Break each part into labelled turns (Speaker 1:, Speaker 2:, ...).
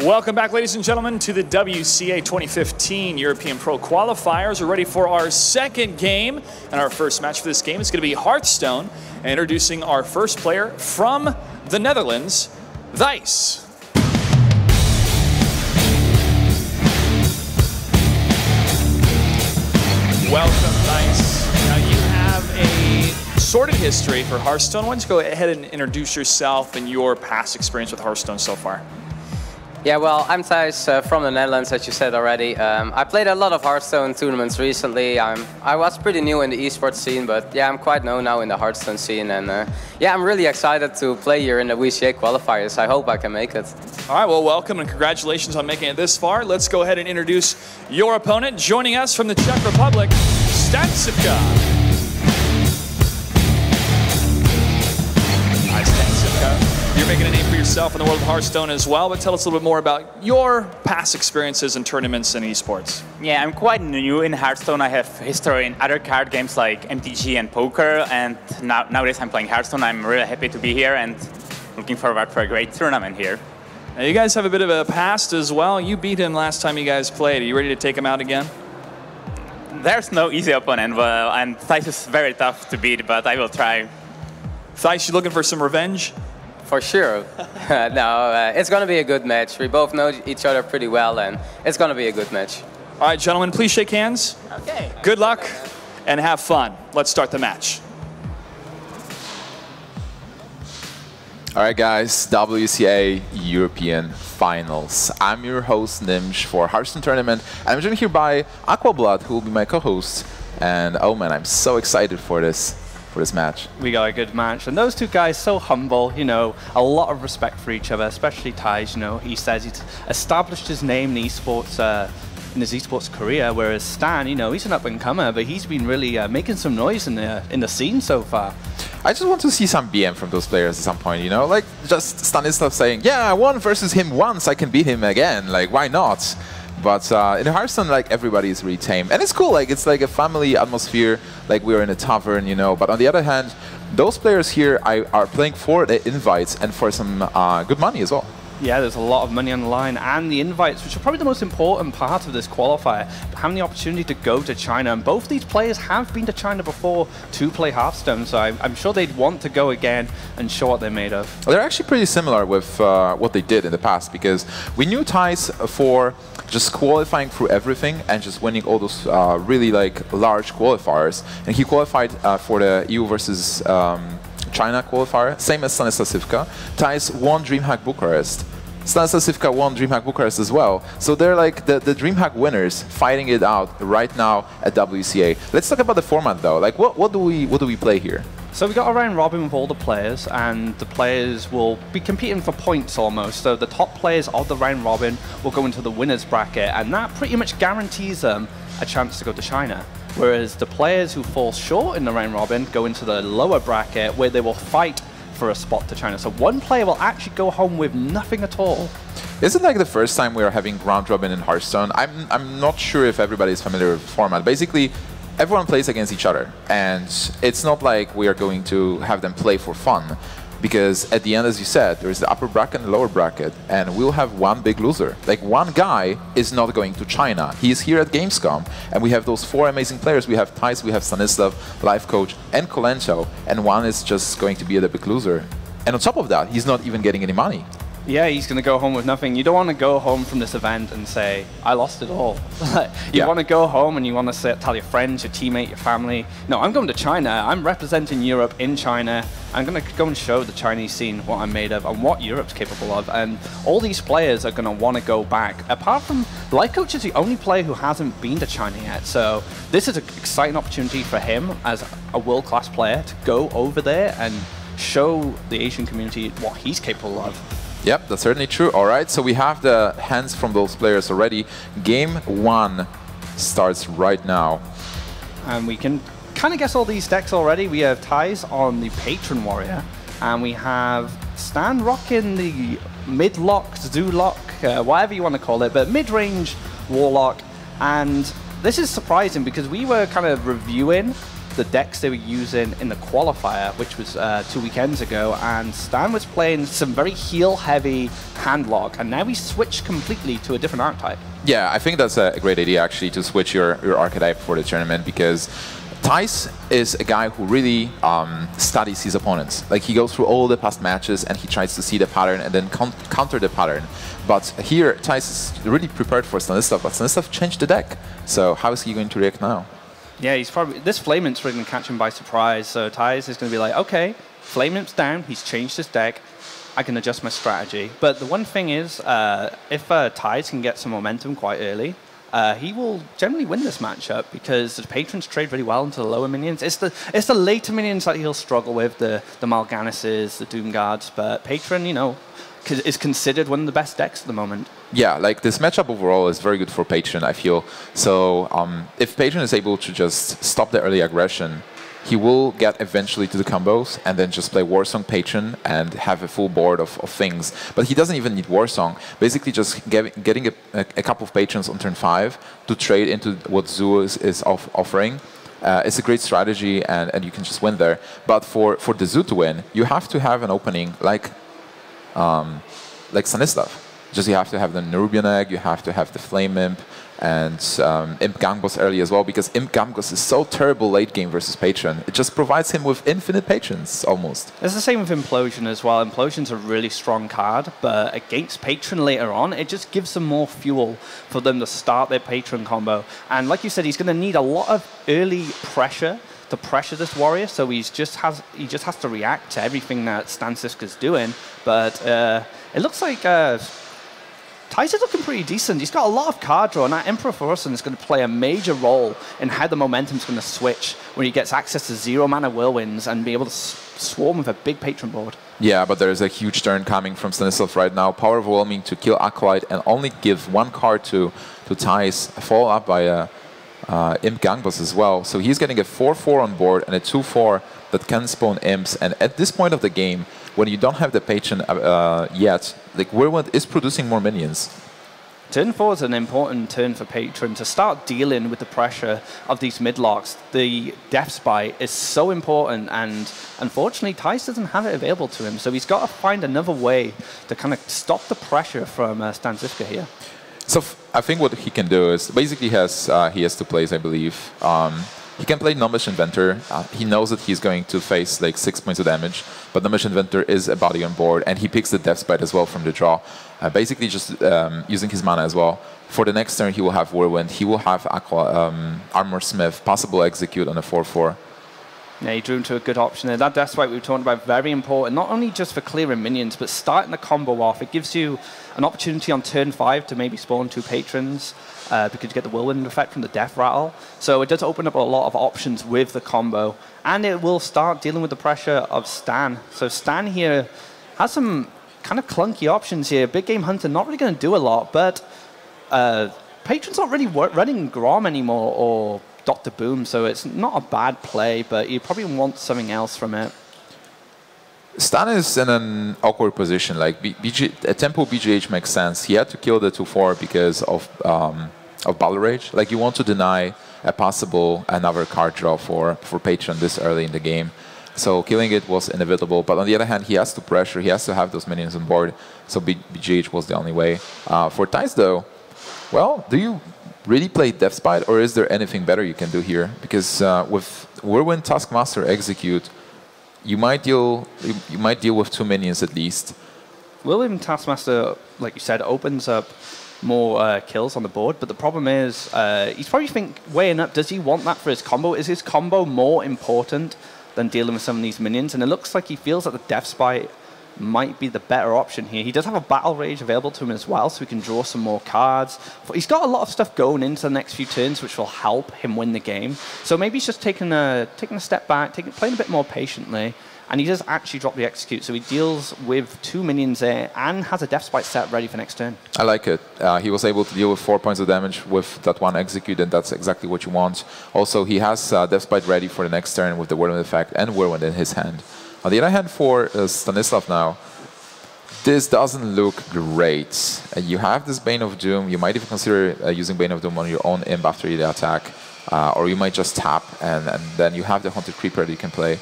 Speaker 1: Welcome back, ladies and gentlemen, to the WCA 2015 European Pro Qualifiers. We're ready for our second game, and our first match for this game is going to be Hearthstone. And introducing our first player from the Netherlands, Thijs. Welcome, Thijs. Now you have a sordid history for Hearthstone. Why don't you go ahead and introduce yourself and your past experience with Hearthstone so far?
Speaker 2: Yeah, well, I'm Thijs from the Netherlands, as you said already. I played a lot of Hearthstone tournaments recently. I was pretty new in the eSports scene, but yeah, I'm quite known now in the Hearthstone scene. And yeah, I'm really excited to play here in the WCA qualifiers. I hope I can make it.
Speaker 1: All right, well, welcome and congratulations on making it this far. Let's go ahead and introduce your opponent. Joining us from the Czech Republic, StanCifka. Hi, StanCifka. You're making a name for yourself in the world of Hearthstone as well, but tell us a little bit more about your past experiences in tournaments and esports.
Speaker 3: Yeah, I'm quite new in Hearthstone. I have history in other card games like MTG and poker, and nowadays I'm playing Hearthstone. I'm really happy to be here and looking forward for a great tournament here.
Speaker 1: Now, you guys have a bit of a past as well. You beat him last time you guys played. Are you ready to take him out again?
Speaker 3: There's no easy opponent, and Thijs is very tough to beat, but I will try.
Speaker 1: Thijs, you looking for some revenge?
Speaker 2: For sure. No, it's going to be a good match. We both know each other pretty well, and it's going to be a good match.
Speaker 1: All right, gentlemen, please shake hands.
Speaker 2: Okay.
Speaker 1: Good luck and have fun. Let's start the match.
Speaker 4: All right, guys, WCA European Finals. I'm your host, Nimsh, for Hearthstone Tournament. And I'm joined here by Aquablood, who will be my co-host. And oh man, I'm so excited for this match.
Speaker 5: We got a good match, and those two guys so humble, you know, a lot of respect for each other, especially Thijs. You know, he says he's established his name in esports, in his esports career, whereas Stan, you know, he's an up-and-comer, but he's been really making some noise in the scene so far.
Speaker 4: I just want to see some BM from those players at some point, you know, like just StanCifka saying, yeah, I won versus him once, I can beat him again, like why not? But in Hearthstone, like, everybody is really tame. And it's cool, like, it's like a family atmosphere, like we're in a tavern, you know. But on the other hand, those players here are playing for the invites and for some good money as well.
Speaker 5: Yeah, there's a lot of money on the line, and the invites, which are probably the most important part of this qualifier, having the opportunity to go to China. And both these players have been to China before to play Hearthstone, so I'm sure they'd want to go again and show what they're made of.
Speaker 4: Well, they're actually pretty similar with what they did in the past, because we knew Thijs for just qualifying through everything and just winning all those really like large qualifiers. And he qualified for the EU versus China qualifier, same as StanCifka. Thijs won DreamHack Bucharest. StanCifka won DreamHack Bucharest as well. So they're like the DreamHack winners fighting it out right now at WCA. Let's talk about the format though. Like what do we play here?
Speaker 5: So we got a round robin with all the players, and the players will be competing for points almost. So the top players of the round robin will go into the winners bracket, and that pretty much guarantees them a chance to go to China. Whereas the players who fall short in the round robin go into the lower bracket, where they will fight for a spot to China. So one player will actually go home with nothing at all.
Speaker 4: Is it like the first time we are having round robin in Hearthstone? I'm not sure if everybody is familiar with the format. Basically, everyone plays against each other, and it's not like we are going to have them play for fun, because at the end, as you said, there is the upper bracket and the lower bracket, and we'll have one big loser. Like, one guy is not going to China. He is here at Gamescom, and we have those four amazing players. We have Thijs, we have Stanislav, Life Coach, and Kolento, and one is just going to be the big loser. And on top of that, he's not even getting any money.
Speaker 5: Yeah, he's going to go home with nothing. You don't want to go home from this event and say, I lost it all. You want to go home and you want to tell your friends, your teammate, your family, no, I'm going to China. I'm representing Europe in China. I'm going to go and show the Chinese scene what I'm made of and what Europe's capable of. And all these players are going to want to go back. Apart from, Life Coach is the only player who hasn't been to China yet. So this is an exciting opportunity for him as a world-class player to go over there and show the Asian community what he's capable of.
Speaker 4: Yep, that's certainly true. All right, so we have the hands from those players already. Game 1 starts right now.
Speaker 5: And we can kind of guess all these decks already. We have Thijs on the Patron Warrior, and we have Stan rocking the mid-lock, Zoo-lock, whatever you want to call it, but mid-range Warlock. And this is surprising because we were kind of reviewing the decks they were using in the qualifier, which was 2 weekends ago, and Stan was playing some very heal-heavy handlock, and now he switched completely to a different archetype.
Speaker 4: Yeah, I think that's a great idea, actually, to switch your archetype for the tournament, because Thijs is a guy who really studies his opponents. Like, he goes through all the past matches and he tries to see the pattern and then counter the pattern. But here, Thijs is really prepared for StanCifka, but StanCifka changed the deck. So how is he going to react now?
Speaker 5: Yeah, he's probably, this Flame Imp's really going to catch him by surprise. So Thijs is going to be like, okay, Flame Imp's down, he's changed his deck, I can adjust my strategy. But the one thing is, if Thijs can get some momentum quite early, he will generally win this matchup because the patrons trade really well into the lower minions. It's the later minions that he'll struggle with, the Mal'Ganises, the Doom Guards, but Patron, you know, is considered one of the best decks at the moment.
Speaker 4: Yeah, like this matchup overall is very good for Patron, I feel. So if Patron is able to just stop the early aggression, he will get eventually to the combos and then just play Warsong Patron and have a full board of things. But he doesn't even need Warsong. Basically just getting a couple of Patrons on turn 5 to trade into what Zoo is offering. It's a great strategy and you can just win there. But for the Zoo to win, you have to have an opening like StanCifka. Just you have to have the Nerubian Egg, you have to have the Flame Imp, and Imp Gangboss early as well, because Imp Gangboss is so terrible late game versus Patron. It just provides him with infinite patrons, almost.
Speaker 5: It's the same with Implosion as well. Implosion's a really strong card, but against Patron later on, it just gives them more fuel for them to start their Patron combo. And like you said, he's going to need a lot of early pressure to pressure this warrior, so he just has to react to everything that StanCifka's doing. But it looks like Thijs is looking pretty decent. He's got a lot of card draw, and that Emperor Thorson is going to play a major role in how the momentum's going to switch when he gets access to 0-mana Whirlwinds and be able to swarm with a big Patron board.
Speaker 4: Yeah, but there's a huge turn coming from StanCifka right now. Power Overwhelming to kill Acolyte and only give 1 card to Thijs, followed up by a Imp Gangboss as well. So he's getting a 4-4 on board and a 2-4 that can spawn Imps. And at this point of the game, when you don't have the Patron yet, like Whirlwind is producing more minions.
Speaker 5: Turn 4 is an important turn for Patron to start dealing with the pressure of these mid-locks. The Death's Bite is so important, and unfortunately, Thijs doesn't have it available to him. So he's got to find another way to kind of stop the pressure from StanCifka here.
Speaker 4: So I think what he can do is basically he has 2 plays, I believe. He can play Gnomish Inventor. He knows that he's going to face like 6 points of damage, but Gnomish Inventor is a body on board, and he picks the Death's Bite as well from the draw. Basically just using his mana as well. For the next turn, he will have Whirlwind. He will have Armor Smith, possible Execute on a 4-4.
Speaker 5: Yeah, he drew into a good option there. That Death's Bite we were talking about, very important, not only just for clearing minions, but starting the combo off. It gives you an opportunity on turn 5 to maybe spawn 2 Patrons, because you get the Whirlwind effect from the Death Rattle. So it does open up a lot of options with the combo, and it will start dealing with the pressure of Stan. So Stan here has some kind of clunky options here. Big Game Hunter not really going to do a lot, but Patron's not really running Grom anymore or Dr. Boom, so it's not a bad play, but you probably want something else from it.
Speaker 4: Stan is in an awkward position. Like a tempo BGH makes sense. He had to kill the 2-4 because of Battle Rage. Like you want to deny a possible another card draw for Patron this early in the game. So killing it was inevitable. But on the other hand, he has to pressure. He has to have those minions on board. So BGH was the only way. For Thijs though, well, do you really play Death's Bite, or is there anything better you can do here? Because with Whirlwind Taskmaster Execute, you might deal with 2 minions at least.
Speaker 5: Whirlwind Taskmaster, like you said, opens up more kills on the board, but the problem is he's probably weighing up, does he want that for his combo? Is his combo more important than dealing with some of these minions? And it looks like he feels that the Death's Bite might be the better option here. He does have a Battle Rage available to him as well, so he can draw some more cards. He's got a lot of stuff going into the next few turns, which will help him win the game. So maybe he's just taking a step back, playing a bit more patiently, and he does actually drop the Execute. So he deals with 2 minions there and has a Death's Bite set ready for next turn. I
Speaker 4: like it. He was able to deal with 4 points of damage with that 1 Execute, and that's exactly what you want. Also, he has Death's Bite ready for the next turn with the Whirlwind effect and Whirlwind in his hand. On the other hand, for StanCifka now, this doesn't look great. You have this Bane of Doom. You might even consider using Bane of Doom on your own Imp after the attack. or you might just tap, and then you have the Haunted Creeper that you can play.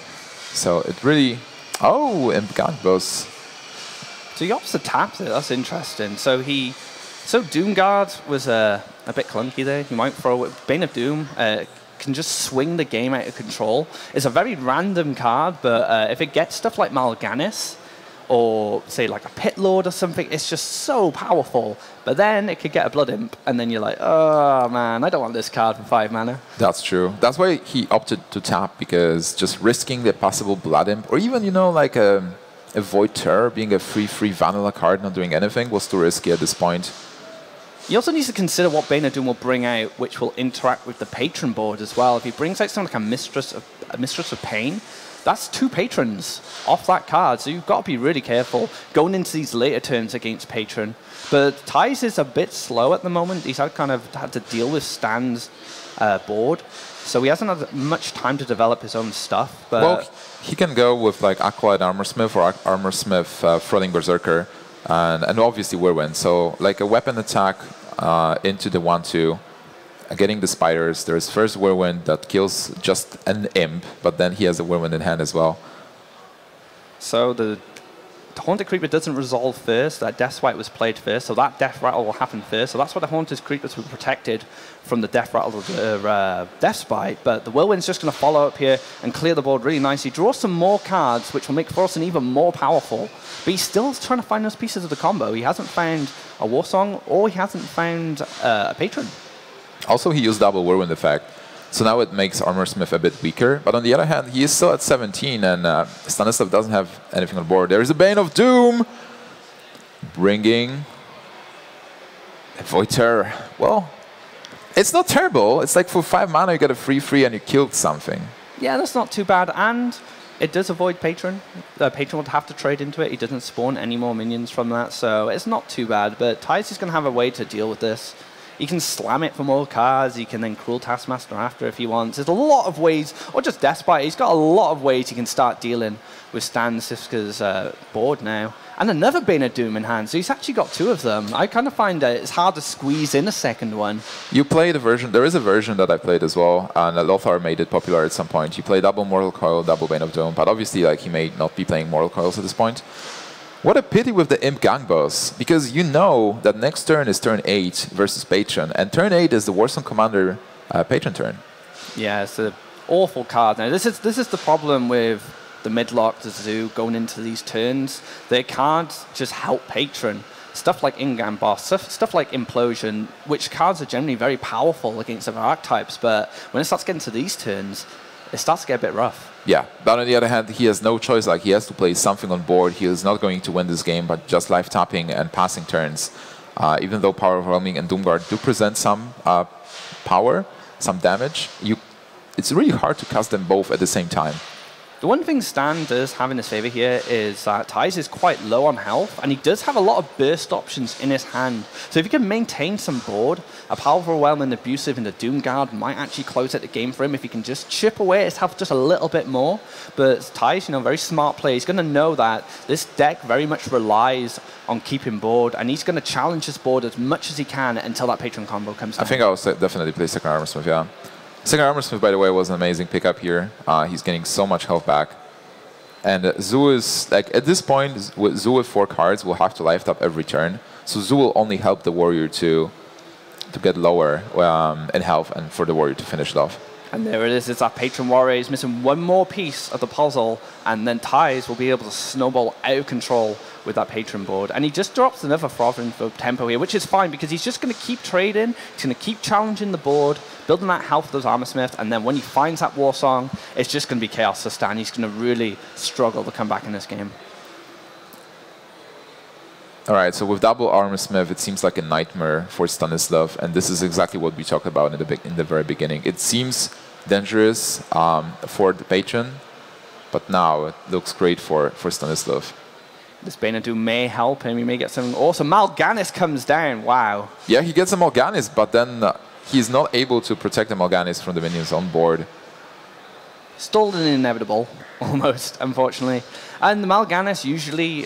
Speaker 4: So it really... Oh, and Gangbos.
Speaker 5: So he opts to tap it. That's interesting. So Doomguard was a bit clunky there. You might throw it. Bane of Doom can just swing the game out of control. It's a very random card, but if it gets stuff like Mal'Ganis, or say like a Pit Lord or something, it's just so powerful. But then it could get a Blood Imp, and then you're like, oh man, I don't want this card for 5 mana.
Speaker 4: That's true. That's why he opted to tap, because just risking the possible Blood Imp, or even, you know, like a Void Terror being a free vanilla card not doing anything was too risky at this point.
Speaker 5: You also need to consider what Bane of Doom will bring out, which will interact with the patron board as well. If he brings out something like a Mistress of Pain, that's 2 patrons off that card, so you've got to be really careful going into these later turns against patron. But Thijs is a bit slow at the moment. He's had to deal with Stan's board, so he hasn't had much time to develop his own stuff. But
Speaker 4: well, he can go with like Aqualite Armorsmith or Armorsmith Thrilling Berserker, and obviously Whirlwind. So like a weapon attack into the 1/2. Getting the spiders, there's first Whirlwind that kills just an imp, but then he has a Whirlwind in hand as well.
Speaker 5: So the Haunted Creeper doesn't resolve first, that Death Swipe was played first, so that Death Rattle will happen first. So that's why the Haunted Creepers were protected from the Death Rattle of the Death Spite, but the Whirlwind's just going to follow up here and clear the board really nicely. Draw some more cards, which will make Thorsten even more powerful, but he's still trying to find those pieces of the combo. He hasn't found a War Song, or he hasn't found a Patron.
Speaker 4: Also, he used double Whirlwind effect, so now it makes Armorsmith a bit weaker. But on the other hand, he is still at 17, and Stanislav doesn't have anything on board. There is a Bane of Doom, bringing a Void Terror. Well, it's not terrible. It's like for 5 mana, you get a free, and you killed something. Yeah,
Speaker 5: that's not too bad, and it does avoid Patron. The Patron would have to trade into it. He doesn't spawn any more minions from that, so it's not too bad. But Thijs is going to have a way to deal with this. He can slam it for more cards. He can then Cruel Taskmaster after if he wants. There's a lot of ways, or just Deathbite. He's got a lot of ways he can start dealing with StanCifka's board now. And another Bane of Doom in hand, so he's actually got 2 of them. I kind of find that it's hard to squeeze in a second one.
Speaker 4: You play the version, there is a version that I played as well, and Lothar made it popular at some point. You play double Mortal Coil, double Bane of Doom, but obviously like he may not be playing Mortal Coils at this point. What a pity with the Imp Gangbos, because you know that next turn is turn 8 versus Patron, and turn 8 is the Warsong Commander Patron turn.
Speaker 5: Yeah, it's an awful card. Now, this is the problem with the mid-lock, the Zoo, going into these turns. They can't just help Patron. Stuff like In-Game Boss, stuff like Implosion, which cards are generally very powerful against other archetypes, but when it starts getting to these turns, it starts to get a bit rough.
Speaker 4: Yeah, but on the other hand, he has no choice. Like, he has to play something on board. He is not going to win this game, but just live tapping and passing turns. Even though Power Overwhelming and Doomguard do present some power, some damage, it's really hard to cast them both at the same time.
Speaker 5: The one thing Stan does have in his favor here is that Thijs is quite low on health, and he does have a lot of burst options in his hand. So if he can maintain some board, a Power Overwhelm and Abusive in the Doomguard might actually close out the game for him if he can just chip away his health just a little bit more. But Thijs, very smart play. He's going to know that this deck very much relies on keeping board, and he's going to challenge his board as much as he can until that Patron combo comes down.
Speaker 4: I think I'll definitely play Second Armorsmith, yeah. Second Armorsmith, by the way, was an amazing pickup here. He's getting so much health back. And Zoo is, like, at this point, Zoo with 4 cards will have to life tap every turn. So Zoo will only help the Warrior to get lower in health and for the Warrior to finish it off.
Speaker 5: And there it is. It's that Patron Warrior. He's missing one more piece of the puzzle, and then Thijs will be able to snowball out of control with that Patron board. And he just drops another Frothing for tempo here, which is fine because he's just going to keep trading. He's going to keep challenging the board, building that health with those Armorsmith, and then when he finds that War Song, it's just going to be chaos for Stan. He's going to really struggle to come back in this game.
Speaker 4: All right, so with double Armorsmith, it seems like a nightmare for Stanislav, and this is exactly what we talked about in the very beginning. It seems dangerous for the Patron, but now it looks great for Stanislav.
Speaker 5: This Bane of Doom may help him. He may get something awesome. Mal'Ganis comes down. Wow.
Speaker 4: Yeah, he gets a Mal'Ganis, but then he's not able to protect the Mal'Ganis from the minions on board.
Speaker 5: Still an inevitable, almost, unfortunately. And the Mal'Ganis usually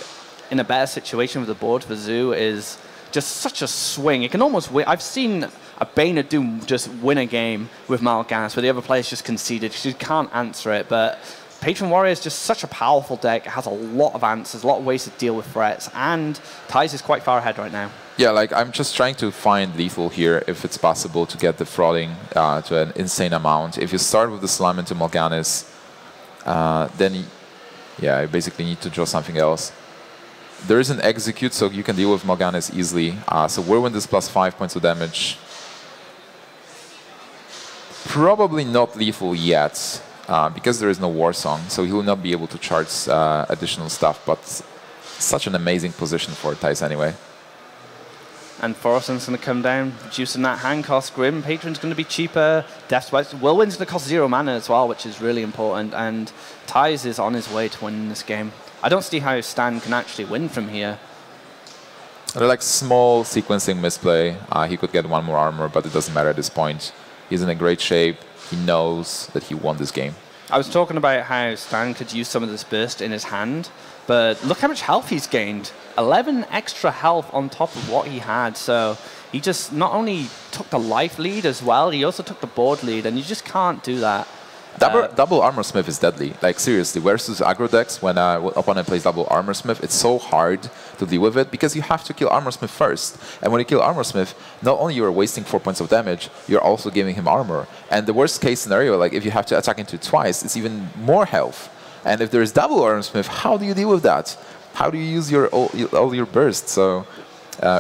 Speaker 5: in a better situation with the board for Zoo is just such a swing. It can almost win. I've seen a Bane of Doom just win a game with Mal'Ganis, where the other players just conceded because you can't answer it. But Patron Warrior is just such a powerful deck. It has a lot of answers, a lot of ways to deal with threats, and Thijs is quite far ahead right now.
Speaker 4: Yeah, like I'm just trying to find lethal here if it's possible to get the frauding to an insane amount. If you start with the Slime into Mal'Ganis, then yeah, you basically need to draw something else. There is an execute, so you can deal with Mal'Ganis easily. So Whirlwind is +5 points of damage. Probably not lethal yet, because there is no War Song, so he will not be able to charge additional stuff, but such an amazing position for Thijs anyway.
Speaker 5: And Forreston's going to come down, reducing that hand cost. Grim, Patron's going to be cheaper. Death Swipe. Whirlwind's going to cost 0 mana as well, which is really important. And Thijs is on his way to winning this game. I don't see how Stan can actually win from here.
Speaker 4: They're like small sequencing misplay. He could get 1 more armor, but it doesn't matter at this point. He's in a great shape. He knows that he won this game.
Speaker 5: I was talking about how Stan could use some of this burst in his hand, but look how much health he's gained. 11 extra health on top of what he had, so he just not only took the life lead as well, he also took the board lead, and you just can't do that.
Speaker 4: Double Armor Smith is deadly. Like, seriously, versus aggro decks, when opponent plays double Armor Smith, it's so hard to deal with it because you have to kill Armor Smith first. And when you kill Armor Smith, not only you're wasting 4 points of damage, you're also giving him armor. And the worst case scenario, like if you have to attack into twice, it's even more health. And if there's double Armor Smith, how do you deal with that? How do you use all your bursts? So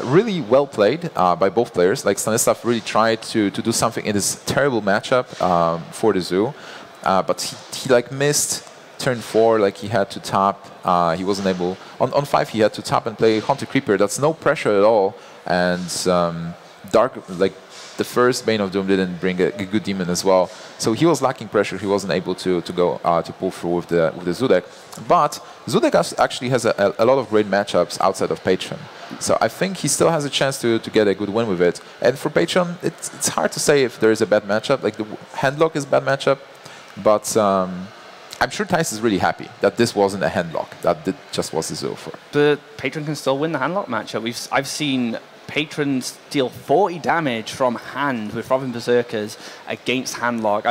Speaker 4: really well played by both players. Like StanCifka really tried to do something in this terrible matchup for the Zoo. But he like missed turn 4, like he had to tap. He wasn't able. On 5 he had to tap and play Haunted Creeper. That's no pressure at all. And Dark, like the first Bane of Doom didn't bring a good demon as well. So he was lacking pressure. He wasn't able to go to pull through with the Zoo deck. But Zoo deck actually has a lot of great matchups outside of Patron. So I think he still has a chance to get a good win with it. And for Patron, it's hard to say if there is a bad matchup. Like the Handlock is a bad matchup. But I'm sure Thijs is really happy that this wasn't a handlock, that it just was a Zoo for.
Speaker 5: But Patron can still win the handlock matchup. I've seen Patrons deal 40 damage from hand with Robin Berserkers against handlock.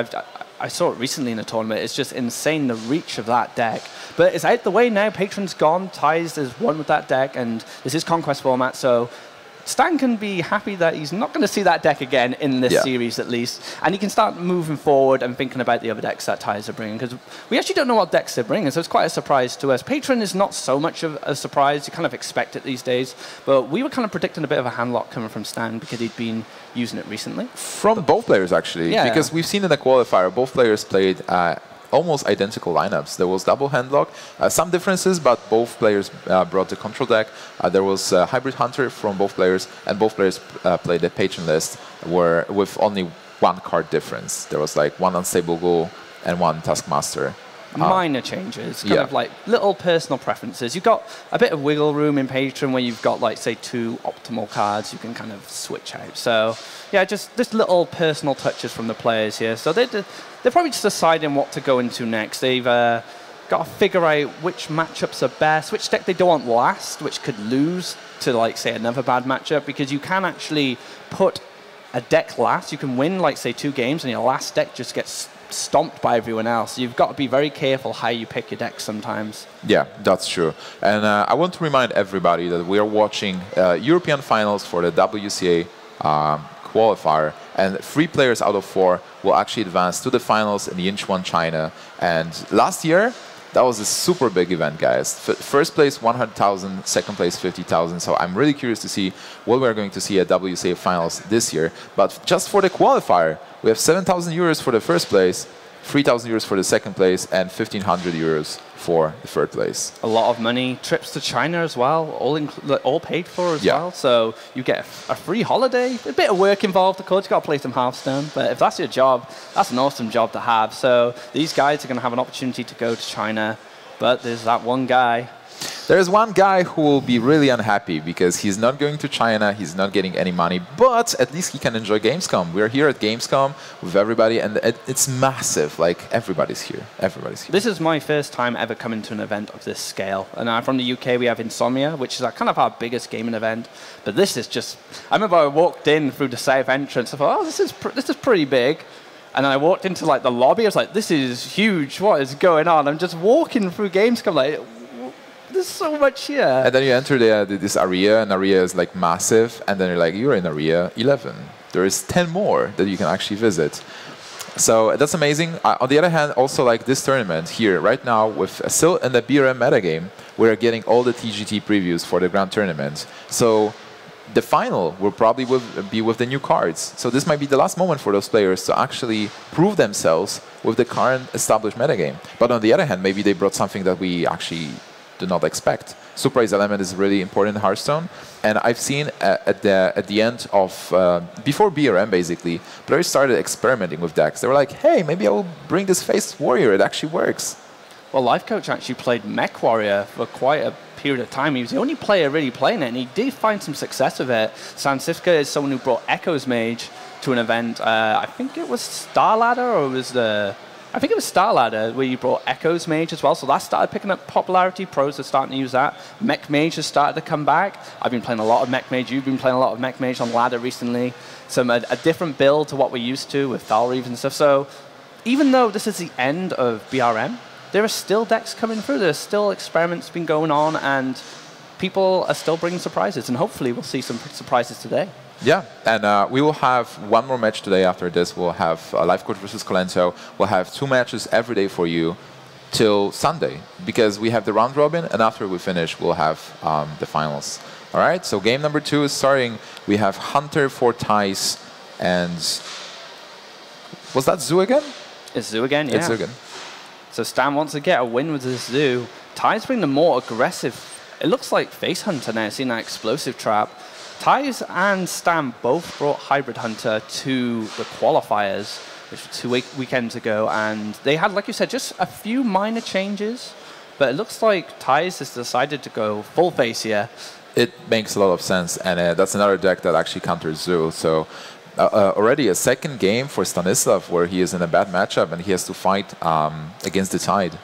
Speaker 5: I saw it recently in a tournament. It's just insane, the reach of that deck. But it's out the way now. Patron's gone. Thijs has won with that deck, and this is Conquest format, so Stan can be happy that he's not going to see that deck again in this series, at least. And he can start moving forward and thinking about the other decks that Thijs are bringing, because we actually don't know what decks they're bringing, so it's quite a surprise to us. Patron is not so much of a surprise. You kind of expect it these days. But we were kind of predicting a bit of a handlock coming from Stan because he'd been using it recently.
Speaker 4: From both players, actually. Yeah, because we've seen in the qualifier, both players played almost identical lineups. There was double handlock, some differences, but both players brought the control deck. There was Hybrid Hunter from both players, and both players played the Patron list with only 1 card difference. There was like 1 Unstable Ghoul and 1 Taskmaster.
Speaker 5: Minor changes, kind of like little personal preferences. You've got a bit of wiggle room in Patron where you've got, like, say, 2 optimal cards you can kind of switch out. So, yeah, just little personal touches from the players here. So they're probably just deciding what to go into next. They've got to figure out which matchups are best, which deck they don't want last, which could lose to, like, say, another bad matchup, because you can actually put a deck last. You can win, like, say, 2 games, and your last deck just gets stomped by everyone else. You've got to be very careful how you pick your deck sometimes.
Speaker 4: Yeah, that's true. And I want to remind everybody that we are watching European finals for the WCA Qualifier, and 3 players out of 4 will actually advance to the finals in the Incheon, China. And last year, that was a super big event, guys. First place, 100,000. Second place, 50,000. So I'm really curious to see what we're going to see at WCA finals this year. But just for the qualifier, we have 7,000 euros for the first place, 3,000 euros for the second place, and 1,500 euros for the third place.
Speaker 5: A lot of money. Trips to China as well, all paid for as well. So you get a free holiday. A bit of work involved, of course. You've got to play some Hearthstone. But if that's your job, that's an awesome job to have. So these guys are going to have an opportunity to go to China. But there's that one guy.
Speaker 4: There's one guy who will be really unhappy because he's not going to China, he's not getting any money, but at least he can enjoy Gamescom. We're here at Gamescom with everybody, and it's massive. Like, everybody's here. Everybody's here.
Speaker 5: This is my first time ever coming to an event of this scale. And I'm from the UK, we have Insomnia, which is kind of our biggest gaming event. But this is just... I remember I walked in through the south entrance, I thought, oh, this is pretty big. And then I walked into like the lobby, I was like, this is huge, what is going on? I'm just walking through Gamescom like... There's so much here.
Speaker 4: And then you enter this area, and area is like massive, and then you're like, you're in area 11. There is 10 more that you can actually visit. So that's amazing. On the other hand, also like this tournament here, right now, with still in the BRM metagame, we're getting all the TGT previews for the Grand Tournament. So the final will probably be with the new cards. So this might be the last moment for those players to actually prove themselves with the current established metagame. But on the other hand, maybe they brought something that we actually do not expect. Surprise element is really important in Hearthstone, and I've seen at the end of before BRM basically, players started experimenting with decks. They were like, "Hey, maybe I will bring this Face Warrior. It actually works."
Speaker 5: Well, Life Coach actually played Mech Warrior for quite a period of time. He was the only player really playing it, and he did find some success with it. StanCifka is someone who brought Echo's Mage to an event. I think it was Star Ladder, or it was the... I think it was Star Ladder where you brought Echo's Mage as well, so that started picking up popularity. Pros are starting to use that. Mech Mage has started to come back. I've been playing a lot of Mech Mage. You've been playing a lot of Mech Mage on Ladder recently. A different build to what we're used to with Thalreaves and stuff. So even though this is the end of BRM, there are still decks coming through. There's still experiments been going on, and people are still bringing surprises, and hopefully we'll see some surprises today.
Speaker 4: Yeah, and we will have one more match today. After this, we'll have Life Coach versus Colento. We'll have 2 matches every day for you till Sunday, because we have the round robin, and after we finish, we'll have the finals. All right, so game number 2 is starting. We have Hunter for Thijs, and was that Zoo again?
Speaker 5: It's Zoo again, yeah.
Speaker 4: It's Zoo again.
Speaker 5: So Stan wants to get a win with this Zoo. Thijs bring the more aggressive, it looks like Face Hunter now, seeing that explosive trap. Thijs and Stan both brought Hybrid Hunter to the qualifiers, which were 2 weekends ago, and they had, like you said, just a few minor changes, but it looks like Thijs has decided to go full face here.
Speaker 4: It makes a lot of sense, and that's another deck that actually counters Zoo. So already a second game for Stanislav where he is in a bad matchup and he has to fight against the tide.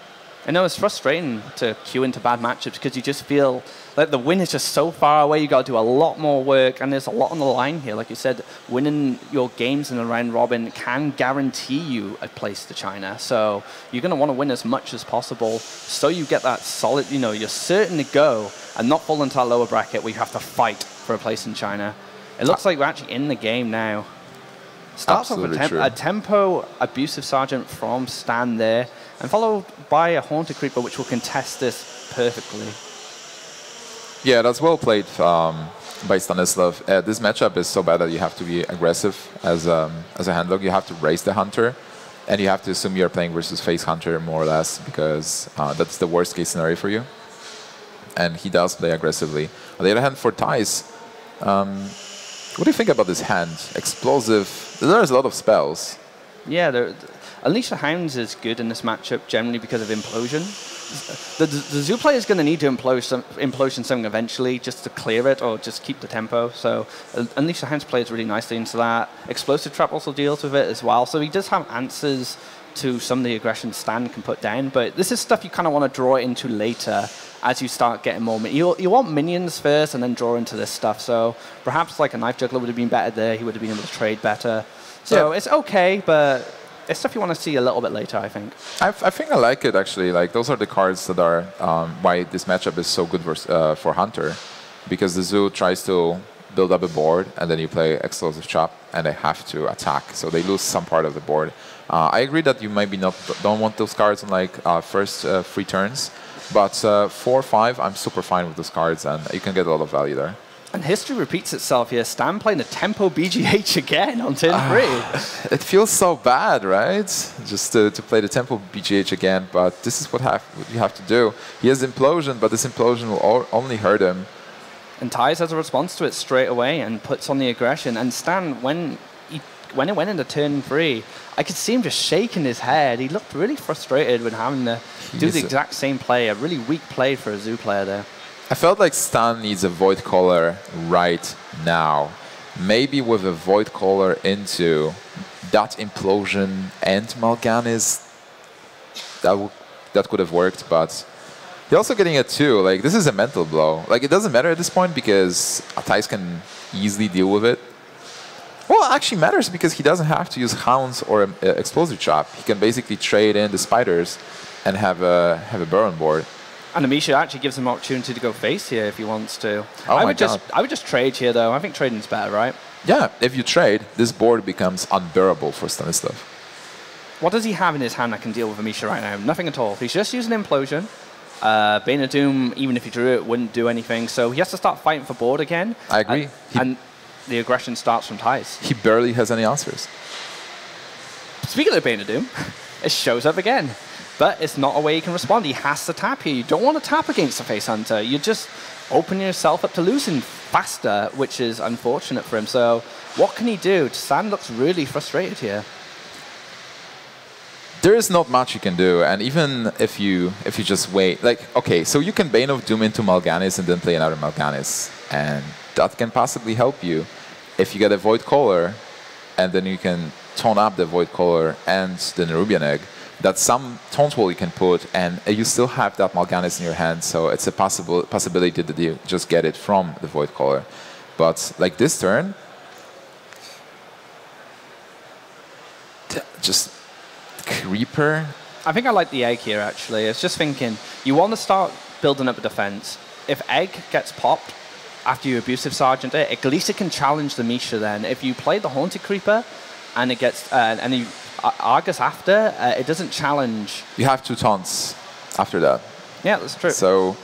Speaker 5: I know it's frustrating to queue into bad matchups because you just feel like the win is just so far away. You got to do a lot more work, and there's a lot on the line here. Like you said, winning your games in a round robin can guarantee you a place to China. So you're going to want to win as much as possible so you get that solid, you know, you're certain to go and not fall into that lower bracket where you have to fight for a place in China. It looks like we're actually in the game now. Starts off with a tempo abusive Sergeant from Stan there, and followed by a Haunted Creeper, which will contest this perfectly.
Speaker 4: Yeah, that's well played by Stanislav. This matchup is so bad that you have to be aggressive as a handlock. You have to raise the Hunter, and you have to assume you're playing versus Face Hunter more or less, because that's the worst case scenario for you. And he does play aggressively. On the other hand, for Thijs, what do you think about this hand? Explosive. There's a lot of spells.
Speaker 5: Yeah, Unleash the Hounds is good in this matchup generally because of Implosion. The Zoo player is going to need to Implosion something eventually just to clear it or just keep the tempo. So Unleash the Hounds plays really nicely into that. Explosive Trap also deals with it as well. So he does have answers to some of the aggression Stan can put down. But this is stuff you kind of want to draw into later as you start getting more. You want minions first and then draw into this stuff. So perhaps like a Knife Juggler would have been better there. He would have been able to trade better. So yeah, it's okay, but it's stuff you want to see a little bit later, I think.
Speaker 4: I think I like it, actually. Like, those are the cards that are why this matchup is so good for Hunter. Because the Zoo tries to build up a board, and then you play Explosive Chop, and they have to attack. So they lose some part of the board. I agree that you maybe don't want those cards on like first 3 turns. But 4 or 5, I'm super fine with those cards, and you can get a lot of value there.
Speaker 5: And history repeats itself here. Stan playing a tempo BGH again on turn 3.
Speaker 4: It feels so bad, right? Just to play the tempo BGH again, but this is what you have to do. He has Implosion, but this Implosion will only hurt him.
Speaker 5: And Thijs has a response to it straight away and puts on the aggression. And Stan, when he when it went into turn 3, I could see him just shaking his head. He looked really frustrated when having to do the exact same play. A really weak play for a Zoo player there.
Speaker 4: I felt like Stan needs a Void Caller right now. Maybe with a Void Caller into that Implosion and Mal'Ganis, that could have worked, but he's also getting a 2. Like, this is a mental blow. Like, it doesn't matter at this point because Thijs can easily deal with it. Well, it actually matters because he doesn't have to use Hounds or Explosive Chop. He can basically trade in the Spiders and have a Burrow on board.
Speaker 5: And Amisha actually gives him an opportunity to go face here if he wants to.
Speaker 4: Oh
Speaker 5: I would just trade here, though. I think trading's better, right?
Speaker 4: Yeah, if you trade, this board becomes unbearable for StanCifka.
Speaker 5: What does he have in his hand that can deal with Amisha right now? Nothing at all. He's just using Implosion. Bane of Doom, even if he drew it, wouldn't do anything. So he has to start fighting for board again.
Speaker 4: I agree.
Speaker 5: And the aggression starts from Thijs.
Speaker 4: He barely has any answers.
Speaker 5: Speaking of Bane of Doom, it shows up again. But it's not a way he can respond. He has to tap here. You don't want to tap against the Face Hunter. You just open yourself up to losing faster, which is unfortunate for him. So what can he do? Stan looks really frustrated here.
Speaker 4: There is not much you can do, and even if you just wait, like, okay, so you can Bane of Doom into Mal'Ganis and then play another Mal'Ganis, and that can possibly help you. If you get a Void Caller, and then you can tone up the Void Caller and the Nerubian Egg, that's some taunt wall you can put, and you still have that Mal'Ganis in your hand, so it's a possibility that you just get it from the Void Caller. But like this turn, just Creeper.
Speaker 5: I think I like the egg here, actually. It's just thinking, you want to start building up a defense. If egg gets popped after you abusive sergeant it, at least it can challenge the Misha then. If you play the Haunted Creeper and it gets and you Argus after, it doesn't challenge.
Speaker 4: You have 2 taunts after that.
Speaker 5: Yeah, that's true.
Speaker 4: So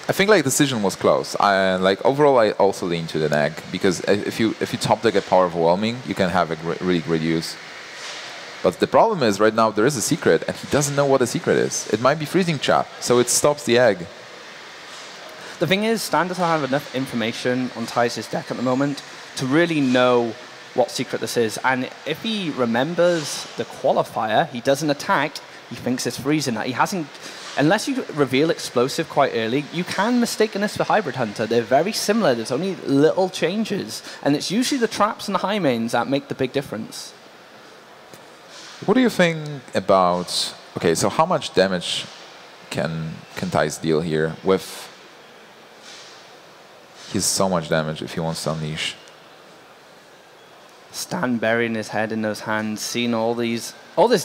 Speaker 4: I think like decision was close. Like overall, I also lean to the egg because if you top deck a Power Overwhelming, you can have a really great use. But the problem is, right now, there is a secret, and he doesn't know what the secret is. It might be Freezing Trap, so it stops the egg.
Speaker 5: The thing is, Stan doesn't have enough information on Thijs' deck at the moment to really know what secret this is. And if he remembers the qualifier, he doesn't attack, he thinks it's freezing. He hasn't, unless you reveal Explosive quite early, you can mistaken this for Hybrid Hunter. They're very similar, there's only little changes. And it's usually the traps and the high mains that make the big difference.
Speaker 4: What do you think about... Okay, so how much damage can Thijs deal here with... He's so much damage if he wants to unleash.
Speaker 5: Stan burying his head in those hands, seeing all this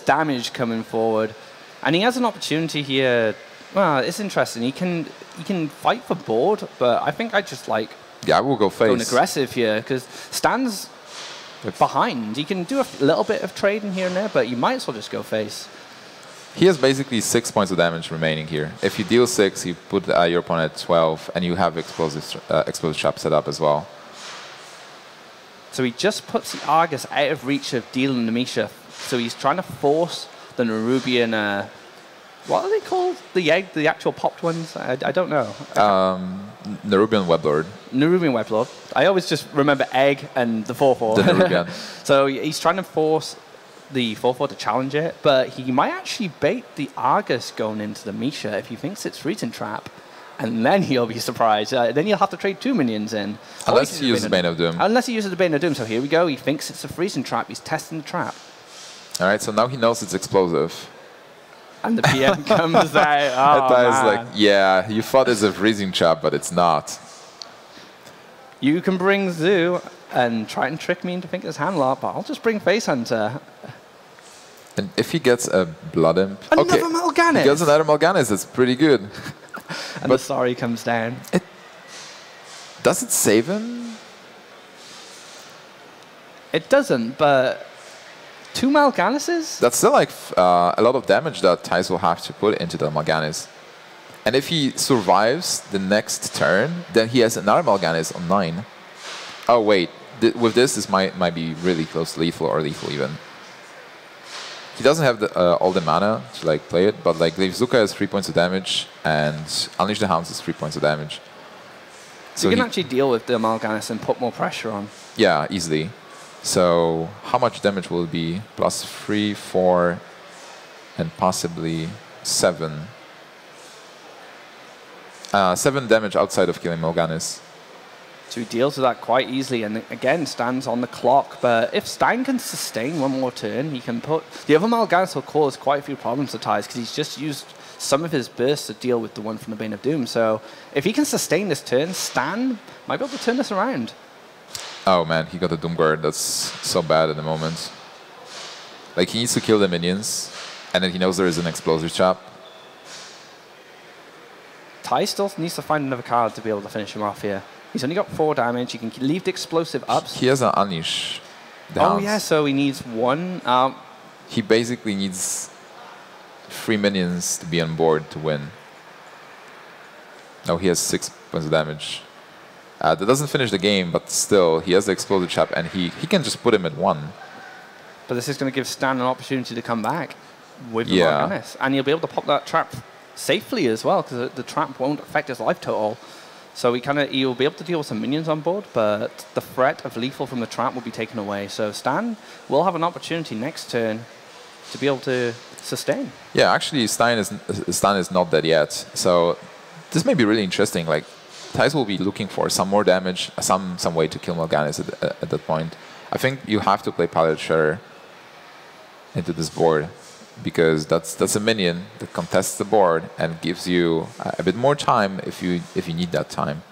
Speaker 5: damage coming forward. And he has an opportunity here. Well, it's interesting. He can fight for board, but I think I just like...
Speaker 4: Yeah, I will go face.
Speaker 5: Going aggressive here, because Stan's behind. He can do a little bit of trading here and there, but you might as well just go face.
Speaker 4: He has basically 6 points of damage remaining here. If you deal 6, you put your opponent at 12, and you have explosive trap set up as well.
Speaker 5: So he just puts the Argus out of reach of dealing the Misha. So he's trying to force the Nerubian... what are they called? The actual popped ones? I don't know.
Speaker 4: Nerubian Weblord.
Speaker 5: Nerubian Weblord. I always just remember Egg and the 4/4.
Speaker 4: The Nerubian.
Speaker 5: So he's trying to force the 4/4 to challenge it, but he might actually bait the Argus going into the Misha if he thinks it's Freezing Trap, and then he'll be surprised. Then you'll have to trade 2 minions in.
Speaker 4: Unless he uses Bane of Doom.
Speaker 5: Unless he uses the Bane of Doom. So here we go. He thinks it's a Freezing Trap. He's testing the trap.
Speaker 4: All right, so now he knows it's explosive.
Speaker 5: And the PM comes out. Oh, man.
Speaker 4: Like, yeah, you thought it's a Freezing Trap, but it's not.
Speaker 5: You can bring Zoo and try and trick me into thinking it's Handlock, but I'll just bring Face Hunter.
Speaker 4: And if he gets a Blood Imp...
Speaker 5: Another Mal'Ganis!
Speaker 4: He gets another Mal'Ganis, that's pretty good.
Speaker 5: And the Sorry comes down.
Speaker 4: Does it save him?
Speaker 5: It doesn't, but... 2 Mal'Ganises?
Speaker 4: That's still like a lot of damage that Thijs will have to put into the Mal'Ganis. And if he survives the next turn, then he has another Mal'Ganis on 9. Oh wait, with this might be really close to lethal or lethal even. He doesn't have all the mana to like play it, but like Zuka has 3 points of damage and Unleash the Hounds is 3 points of damage.
Speaker 5: So you can actually deal with the Mal'Ganis and put more pressure on.
Speaker 4: Yeah, easily. So how much damage will it be? Plus 3, 4, and possibly 7. 7 damage outside of killing Mal'Ganis.
Speaker 5: So he deals with that quite easily, and again stands on the clock. But if Stan can sustain one more turn, he can put the other Mal'Ganis will cause quite a few problems to Thijs because he's just used some of his bursts to deal with the one from the Bane of Doom. So if he can sustain this turn, Stan might be able to turn this around.
Speaker 4: Oh man, he got a Doomguard. That's so bad at the moment. Like, he needs to kill the minions, and then he knows there is an explosive trap.
Speaker 5: Thijs still needs to find another card to be able to finish him off here. He's only got 4 damage. He can leave the explosive up.
Speaker 4: He has an Anish.
Speaker 5: Oh yeah, so he needs 1.
Speaker 4: He basically needs 3 minions to be on board to win. No, he has 6 points of damage. That doesn't finish the game, but still, he has the explosive trap, and he can just put him at 1.
Speaker 5: But this is going to give Stan an opportunity to come back with the Mal'Ganis. And he'll be able to pop that trap safely as well, because the trap won't affect his life total. So he'll be able to deal with some minions on board, but the threat of lethal from the trap will be taken away. So Stan will have an opportunity next turn to be able to sustain. Yeah,
Speaker 4: actually, Stan is not dead yet. So this may be really interesting. Like, Thijs will be looking for some more damage, some way to kill Mal'Ganis at that point. I think you have to play Pilot Shredder into this board, because that's a minion that contests the board and gives you a bit more time if you need that time.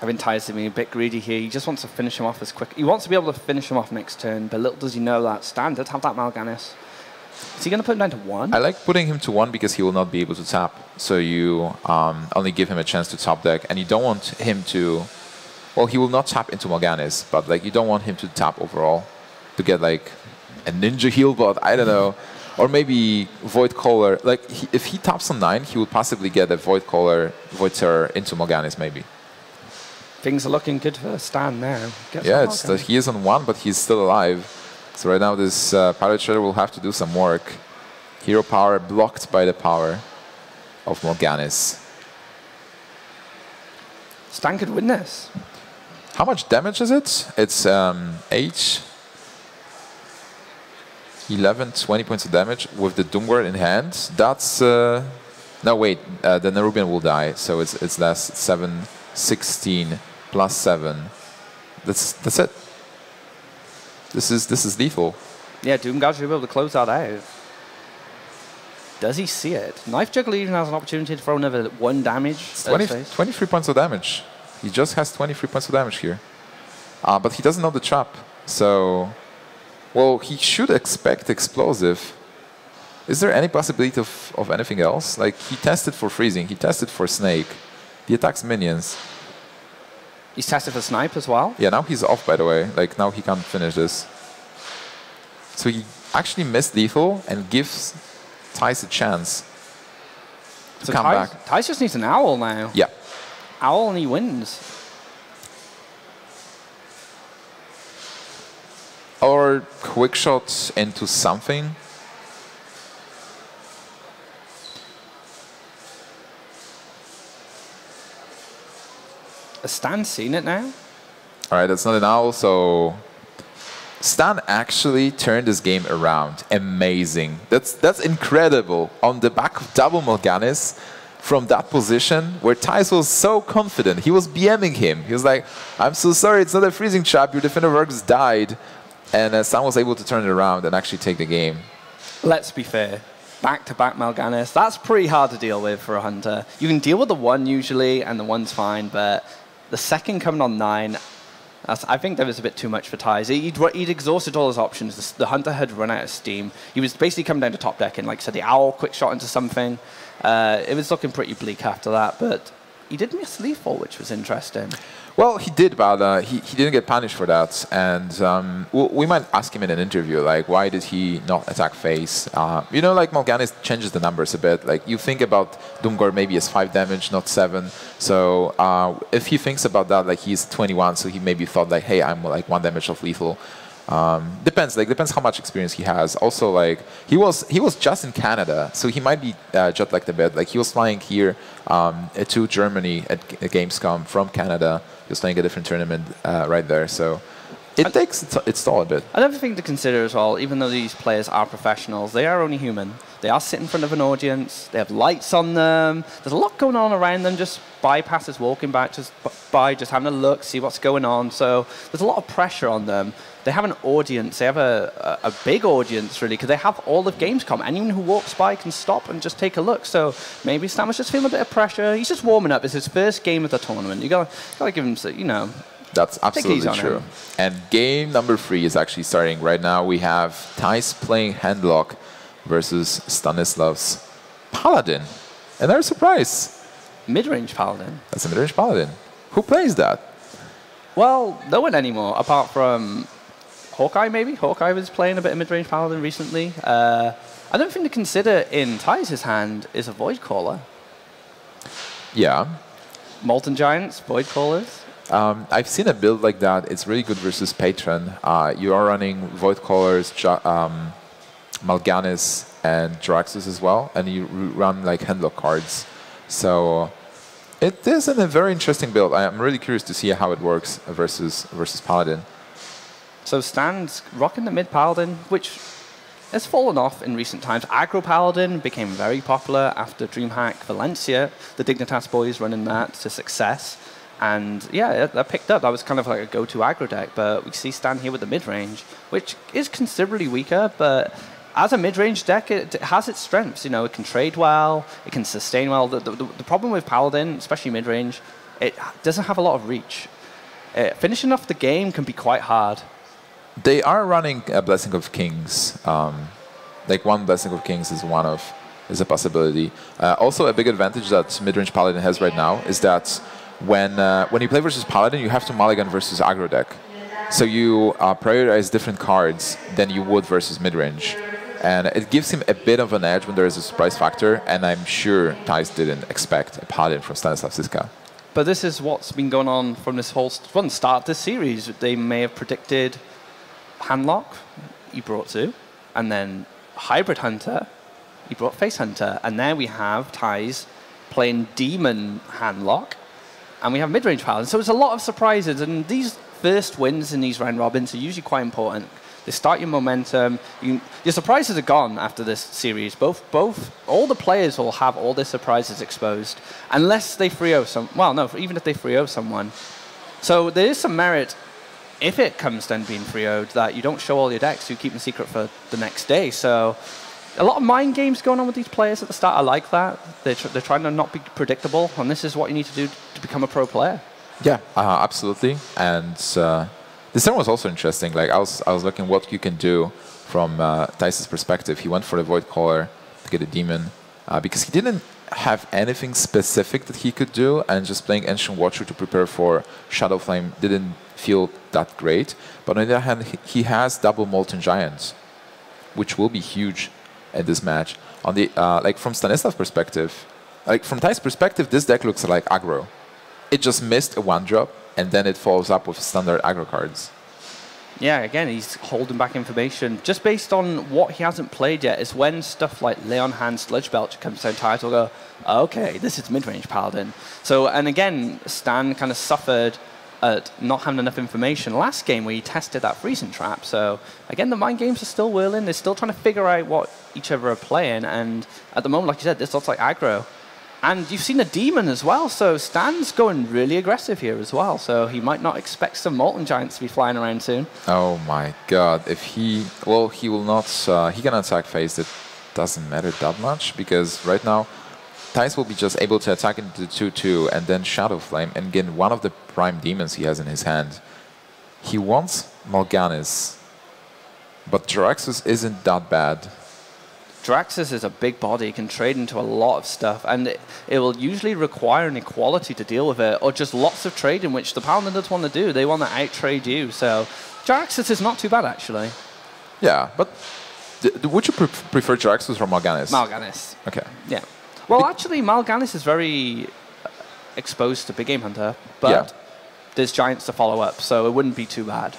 Speaker 5: I think Thijs is being a bit greedy here. He just wants to finish him off as quick. He wants to be able to finish him off next turn, but little does he know that Stan does have that Mal'Ganis. Is he going to put him down to 1?
Speaker 4: I like putting him to 1 because he will not be able to tap. So you only give him a chance to top deck, and you don't want him to... Well, he will not tap into Mal'Ganis, but like, you don't want him to tap overall to get like a ninja heal bot, I don't know. Or maybe Void Caller. Like, if he taps on 9, he would possibly get a Void Caller, Void Terror into Mal'Ganis maybe.
Speaker 5: Things are looking good for Stan now.
Speaker 4: Yeah, he is on 1, but he's still alive. So right now this Pilot Shredder will have to do some work. Hero power blocked by the power of Mal'Ganis.
Speaker 5: Stan could win this.
Speaker 4: How much damage is it? It's 8, 11, 20 points of damage with the Doomguard in hand. That's... no, wait. The Nerubian will die, so it's less. 7, 16, plus 7. That's it. This is lethal.
Speaker 5: Yeah, Doomguard should be able to close that out. Does he see it? Knife Juggler even has an opportunity to throw another 1 damage.
Speaker 4: 23 points of damage. He just has 23 points of damage here. But he doesn't know the trap. So, well, he should expect explosive. Is there any possibility of anything else? Like, he tested for freezing. He tested for snake. He attacks minions.
Speaker 5: He's tested for snipe as well?
Speaker 4: Yeah, now he's off, by the way. Like, now he can't finish this. So he actually missed lethal and gives Thijs a chance to come back.
Speaker 5: Thijs just needs an owl now.
Speaker 4: Yeah.
Speaker 5: Owl and he wins.
Speaker 4: Or quick shots into something.
Speaker 5: Has Stan seen it now?
Speaker 4: All right, that's not an owl, so Stan actually turned this game around. Amazing. That's incredible. On the back of double Mal'Ganis, from that position where Thijs was so confident. He was BMing him. He was like, I'm so sorry, it's not a freezing trap. Your Defender of Argus died. And Stan was able to turn it around and actually take the game. Let's
Speaker 5: be fair. Back-to-back Mal'Ganis. That's pretty hard to deal with for a Hunter. You can deal with the 1 usually, and the 1's fine, but the second coming on 9, I think that was a bit too much for Thijs. He'd exhausted all his options. The Hunter had run out of steam. He was basically coming down to top deck, and like I said, the Owl quick shot into something. It was looking pretty bleak after that, but he did miss lethal, which was interesting.
Speaker 4: Well, he did, but he didn't get punished for that. And we might ask him in an interview, like, why did he not attack face? You know, like, Mal'Ganis changes the numbers a bit. Like, you think about Doomguard maybe as 5 damage, not 7. So if he thinks about that, like, he's 21, so he maybe thought, like, hey, I'm like 1 damage of lethal. Depends how much experience he has. Also, like, he was just in Canada, so he might be jet lagged a bit. Like, he was flying here to Germany at gamescom from Canada. He was playing a different tournament right there. So It takes its toll a bit.
Speaker 5: Another thing to consider as well, even though these players are professionals, they are only human. They are sitting in front of an audience. They have lights on them. There's a lot going on around them. Just bypasses walking back, just having a look, see what's going on. So there's a lot of pressure on them. They have an audience. They have a big audience, really, because they have all of Gamescom. Anyone who walks by can stop and just take a look. So maybe Stan was just feeling a bit of pressure. He's just warming up. It's his first game of the tournament. You got to give him, you know.
Speaker 4: That's absolutely true. And game number 3 is actually starting right now. We have Thijs playing Handlock versus Stanislav's Paladin. And they're surprised.
Speaker 5: Mid-range Paladin.
Speaker 4: That's a mid-range Paladin. Who plays that?
Speaker 5: Well, no one anymore, apart from Hawkeye, maybe? Hawkeye was playing a bit of mid-range Paladin recently. Another thing to consider in Thijs' hand is a Void Caller.
Speaker 4: Yeah. Molten
Speaker 5: Giants, Void Callers.
Speaker 4: I've seen a build like that. It's really good versus Patron. You are running Void Callers, Mal'Ganis, and Jaraxxus as well, and you run like Handlock cards. So it is a very interesting build. I'm really curious to see how it works versus Paladin.
Speaker 5: So Stan's rocking the mid Paladin, which has fallen off in recent times. Aggro Paladin became very popular after DreamHack Valencia. The Dignitas boys running that to success. And yeah, that picked up. That was kind of like a go-to aggro deck. But we see Stan here with the mid-range, which is considerably weaker. But as a mid-range deck, it has its strengths. You know, it can trade well, it can sustain well. The problem with Paladin, especially mid-range, it doesn't have a lot of reach. Finishing off the game can be quite hard.
Speaker 4: They are running a Blessing of Kings. Like one Blessing of Kings is a possibility. Also, a big advantage that mid-range Paladin has right now is that when you play versus Paladin, you have to mulligan versus aggro deck. So you prioritize different cards than you would versus mid-range. And it gives him a bit of an edge when there is a surprise factor, and I'm sure Thijs didn't expect a Paladin from StanCifka.
Speaker 5: But this is what's been going on from the start of this series. They may have predicted Handlock, he brought 2, and then Hybrid Hunter, he brought Face Hunter, and there we have Thijs playing Demon Handlock, and we have mid-range Paladin. So it's a lot of surprises, and these first wins in these round robins are usually quite important. They start your momentum. Your surprises are gone after this series. All the players will have all their surprises exposed, unless they 3-0 some. Well, no, even if they 3-0 someone. So there is some merit, if it comes down being 3-0'd, that you don't show all your decks. You keep them secret for the next day. So a lot of mind games going on with these players at the start. I like that. They're trying to not be predictable, and this is what you need to do to become a pro player.
Speaker 4: Yeah, absolutely. And this turn was also interesting. Like I was looking what you can do from Thijs' perspective. He went for the Void Caller to get a Demon because he didn't have anything specific that he could do, and just playing Ancient Watcher to prepare for Shadow Flame didn't feel that great. But on the other hand, he has double Molten Giants, which will be huge in this match. On the like from Stanislav's perspective, like from Thijs' perspective, this deck looks like aggro. It just missed a 1-drop, and then it follows up with standard aggro cards.
Speaker 5: Yeah, again, he's holding back information. Just based on what he hasn't played yet is when stuff like Leon Hand, Sludge Belcher comes down, Thijs will go, okay, this is mid-range Paladin. So, and again, Stan kind of suffered at not having enough information last game where he tested that freezing trap. So, again, the mind games are still whirling. They're still trying to figure out what each other are playing. And at the moment, like you said, this looks like aggro. And you've seen a Demon as well, so Stan's going really aggressive here as well. So he might not expect some Molten Giants to be flying around soon.
Speaker 4: Oh my god. If he will not, he can attack phase. It doesn't matter that much, because right now, Thijs will be just able to attack into the 2-2 and then Shadow Flame and get one of the prime demons he has in his hand. He wants Mal'Ganis, but Jaraxxus isn't that bad.
Speaker 5: Jaraxxus is a big body, can trade into a lot of stuff, and it will usually require an equality to deal with it, or just lots of trading, which the Paladin does want to do. They want to out-trade you, so Jaraxxus is not too bad, actually.
Speaker 4: Yeah, but would you prefer Jaraxxus or Mal'Ganis?
Speaker 5: Mal'Ganis.
Speaker 4: Okay.
Speaker 5: Yeah. Well, actually, Mal'Ganis is very exposed to Big Game Hunter, but there's Giants to follow up, so it wouldn't be too bad.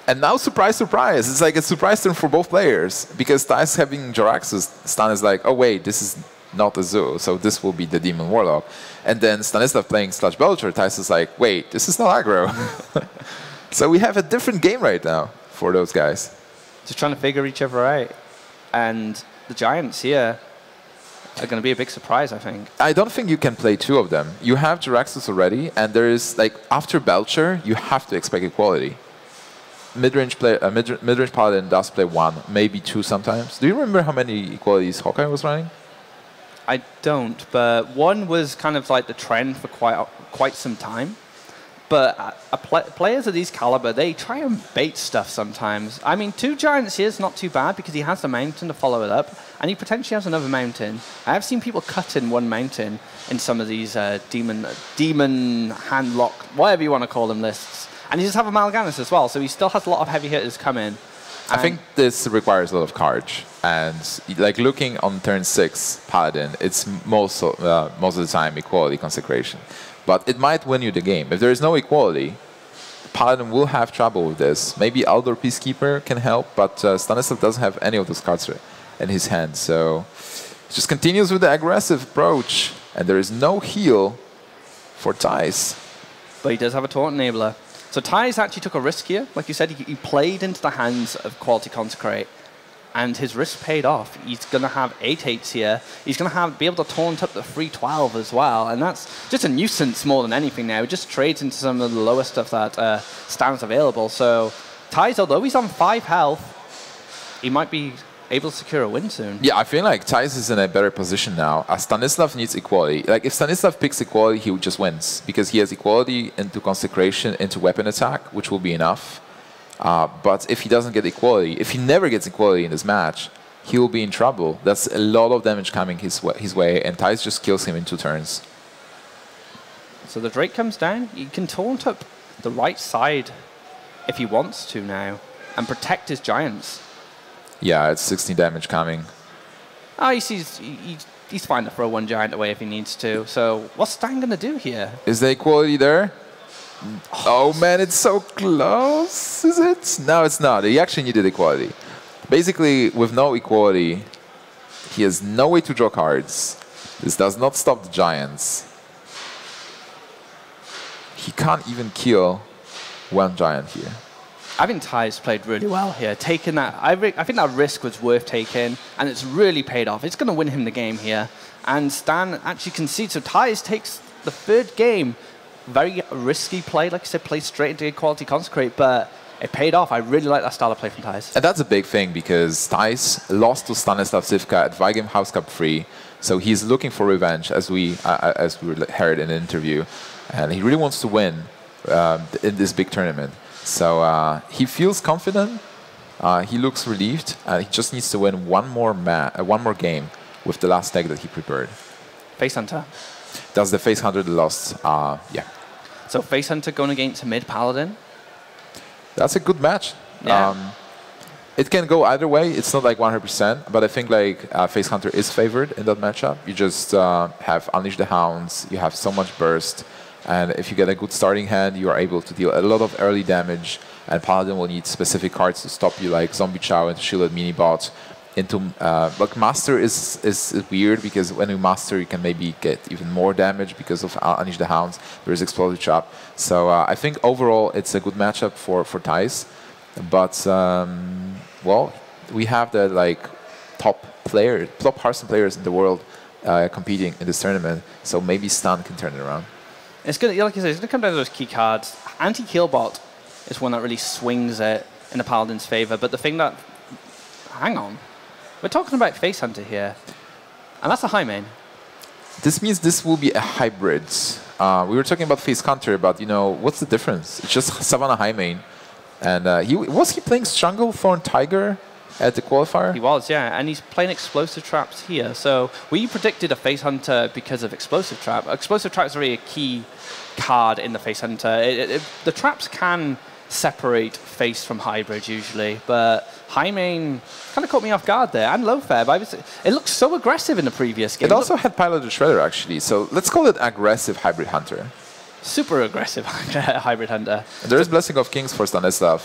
Speaker 4: And now, surprise, surprise, it's like a surprise turn for both players, because Thijs having Jaraxxus, Stan is like, oh wait, this is not a zoo, so this will be the Demon Warlock. And then Stanislav playing Sludge Belcher, Thijs is like, wait, this is not aggro. So we have a different game right now for those guys.
Speaker 5: Just trying to figure each other out. And the Giants here are going to be a big surprise, I think.
Speaker 4: I don't think you can play two of them. You have Jiraxxus already, and there is, like, after Belcher, you have to expect equality. Mid-range Paladin does play one, maybe two sometimes. Do you remember how many equalities Hawkeye was running?
Speaker 5: I don't, but one was kind of like the trend for quite some time. But players of these caliber, they try and bait stuff sometimes. I mean, 2 Giants here is not too bad because he has the mountain to follow it up, and he potentially has another mountain. I have seen people cut in 1 mountain in some of these demon hand lock, whatever you want to call them, lists. And he does have a Mal'Ganis as well, so he still has a lot of heavy hitters coming.
Speaker 4: I think this requires a lot of courage. And like looking on turn 6 Paladin, it's most of the time equality consecration. But it might win you the game. If there is no equality, Paladin will have trouble with this. Maybe Aldor Peacekeeper can help, but Stanislav doesn't have any of those cards in his hand. So he just continues with the aggressive approach. And there is no heal for Thijs.
Speaker 5: But he does have a Taunt Enabler. So Thijs actually took a risk here. Like you said, he played into the hands of Quality Consecrate. And his risk paid off. He's going to have 8/8s here. He's going to be able to taunt up the 3/12 as well. And that's just a nuisance more than anything now. It just trades into some of the lower stuff that stands available. So Thijs, although he's on 5 health, he might be able to secure a win soon.
Speaker 4: Yeah, I feel like Thijs is in a better position now. Stanislav needs equality. Like, if Stanislav picks equality, he just wins. Because he has equality into Consecration, into weapon attack, which will be enough. But if he doesn't get equality, if he never gets equality in this match, he will be in trouble. That's a lot of damage coming his way, and Thijs just kills him in 2 turns.
Speaker 5: So the Drake comes down. He can taunt up the right side if he wants to now and protect his Giants.
Speaker 4: Yeah, it's 16 damage coming.
Speaker 5: Oh, he's fine to throw 1 Giant away if he needs to. So what's Stan going to do here?
Speaker 4: Is the equality there? Oh man, it's so close, is it? No, it's not. He actually needed equality. Basically, with no equality, he has no way to draw cards. This does not stop the Giants. He can't even kill 1 Giant here.
Speaker 5: I think Thijs played really well here. Taking that, I think that risk was worth taking, and it's really paid off. It's going to win him the game here. And Stan actually concedes. So Thijs takes the 3rd game. Very risky play, like I said, played straight into Quality Consecrate, but it paid off. I really like that style of play from Thijs.
Speaker 4: And that's a big thing, because Thijs lost to StanCifka at Vigame House Cup 3, so he's looking for revenge, as we heard in the interview, and he really wants to win in this big tournament. So he feels confident, he looks relieved, and he just needs to win one more game with the last deck that he prepared.
Speaker 5: Face Hunter.
Speaker 4: That's the Face Hunter that lost, yeah.
Speaker 5: So Face Hunter going against a mid Paladin.
Speaker 4: That's a good match.
Speaker 5: Yeah.
Speaker 4: It can go either way. It's not like 100%, but I think like Face Hunter is favored in that matchup. You just have Unleash the Hounds, you have so much burst, and if you get a good starting hand, you are able to deal a lot of early damage, and Paladin will need specific cards to stop you, like Zombie Chow into Shielded Minibot. Like Master is weird, because when you Master, you can maybe get even more damage because of Unleash the Hounds. There is Explosive Chop. So I think overall it's a good matchup for Thijs. But well, we have the top Hearthstone players in the world competing in this tournament. So maybe Stan can turn it around.
Speaker 5: It's gonna, like you said, it's gonna come down to those key cards. Anti-Killbot is one that really swings it in the Paladin's favor. But the thing that, hang on. We're talking about Face Hunter here, and that's a high main.
Speaker 4: This means this will be a hybrid. We were talking about Face Hunter, but you know, what's the difference? It's just Savannah high main. And was he playing Stranglethorn Tiger at the qualifier?
Speaker 5: He was, yeah, and he's playing Explosive Traps here. So we predicted a Face Hunter because of Explosive Trap. Explosive Trap is really a key card in the Face Hunter. The traps can separate face from hybrid usually, but high main kind of caught me off guard there, and low fab. It looked so aggressive in the previous game.
Speaker 4: It also had Pilot the Shredder actually, so let's call it aggressive hybrid hunter.
Speaker 5: Super aggressive hybrid hunter.
Speaker 4: And there is Blessing of Kings for Stanislav.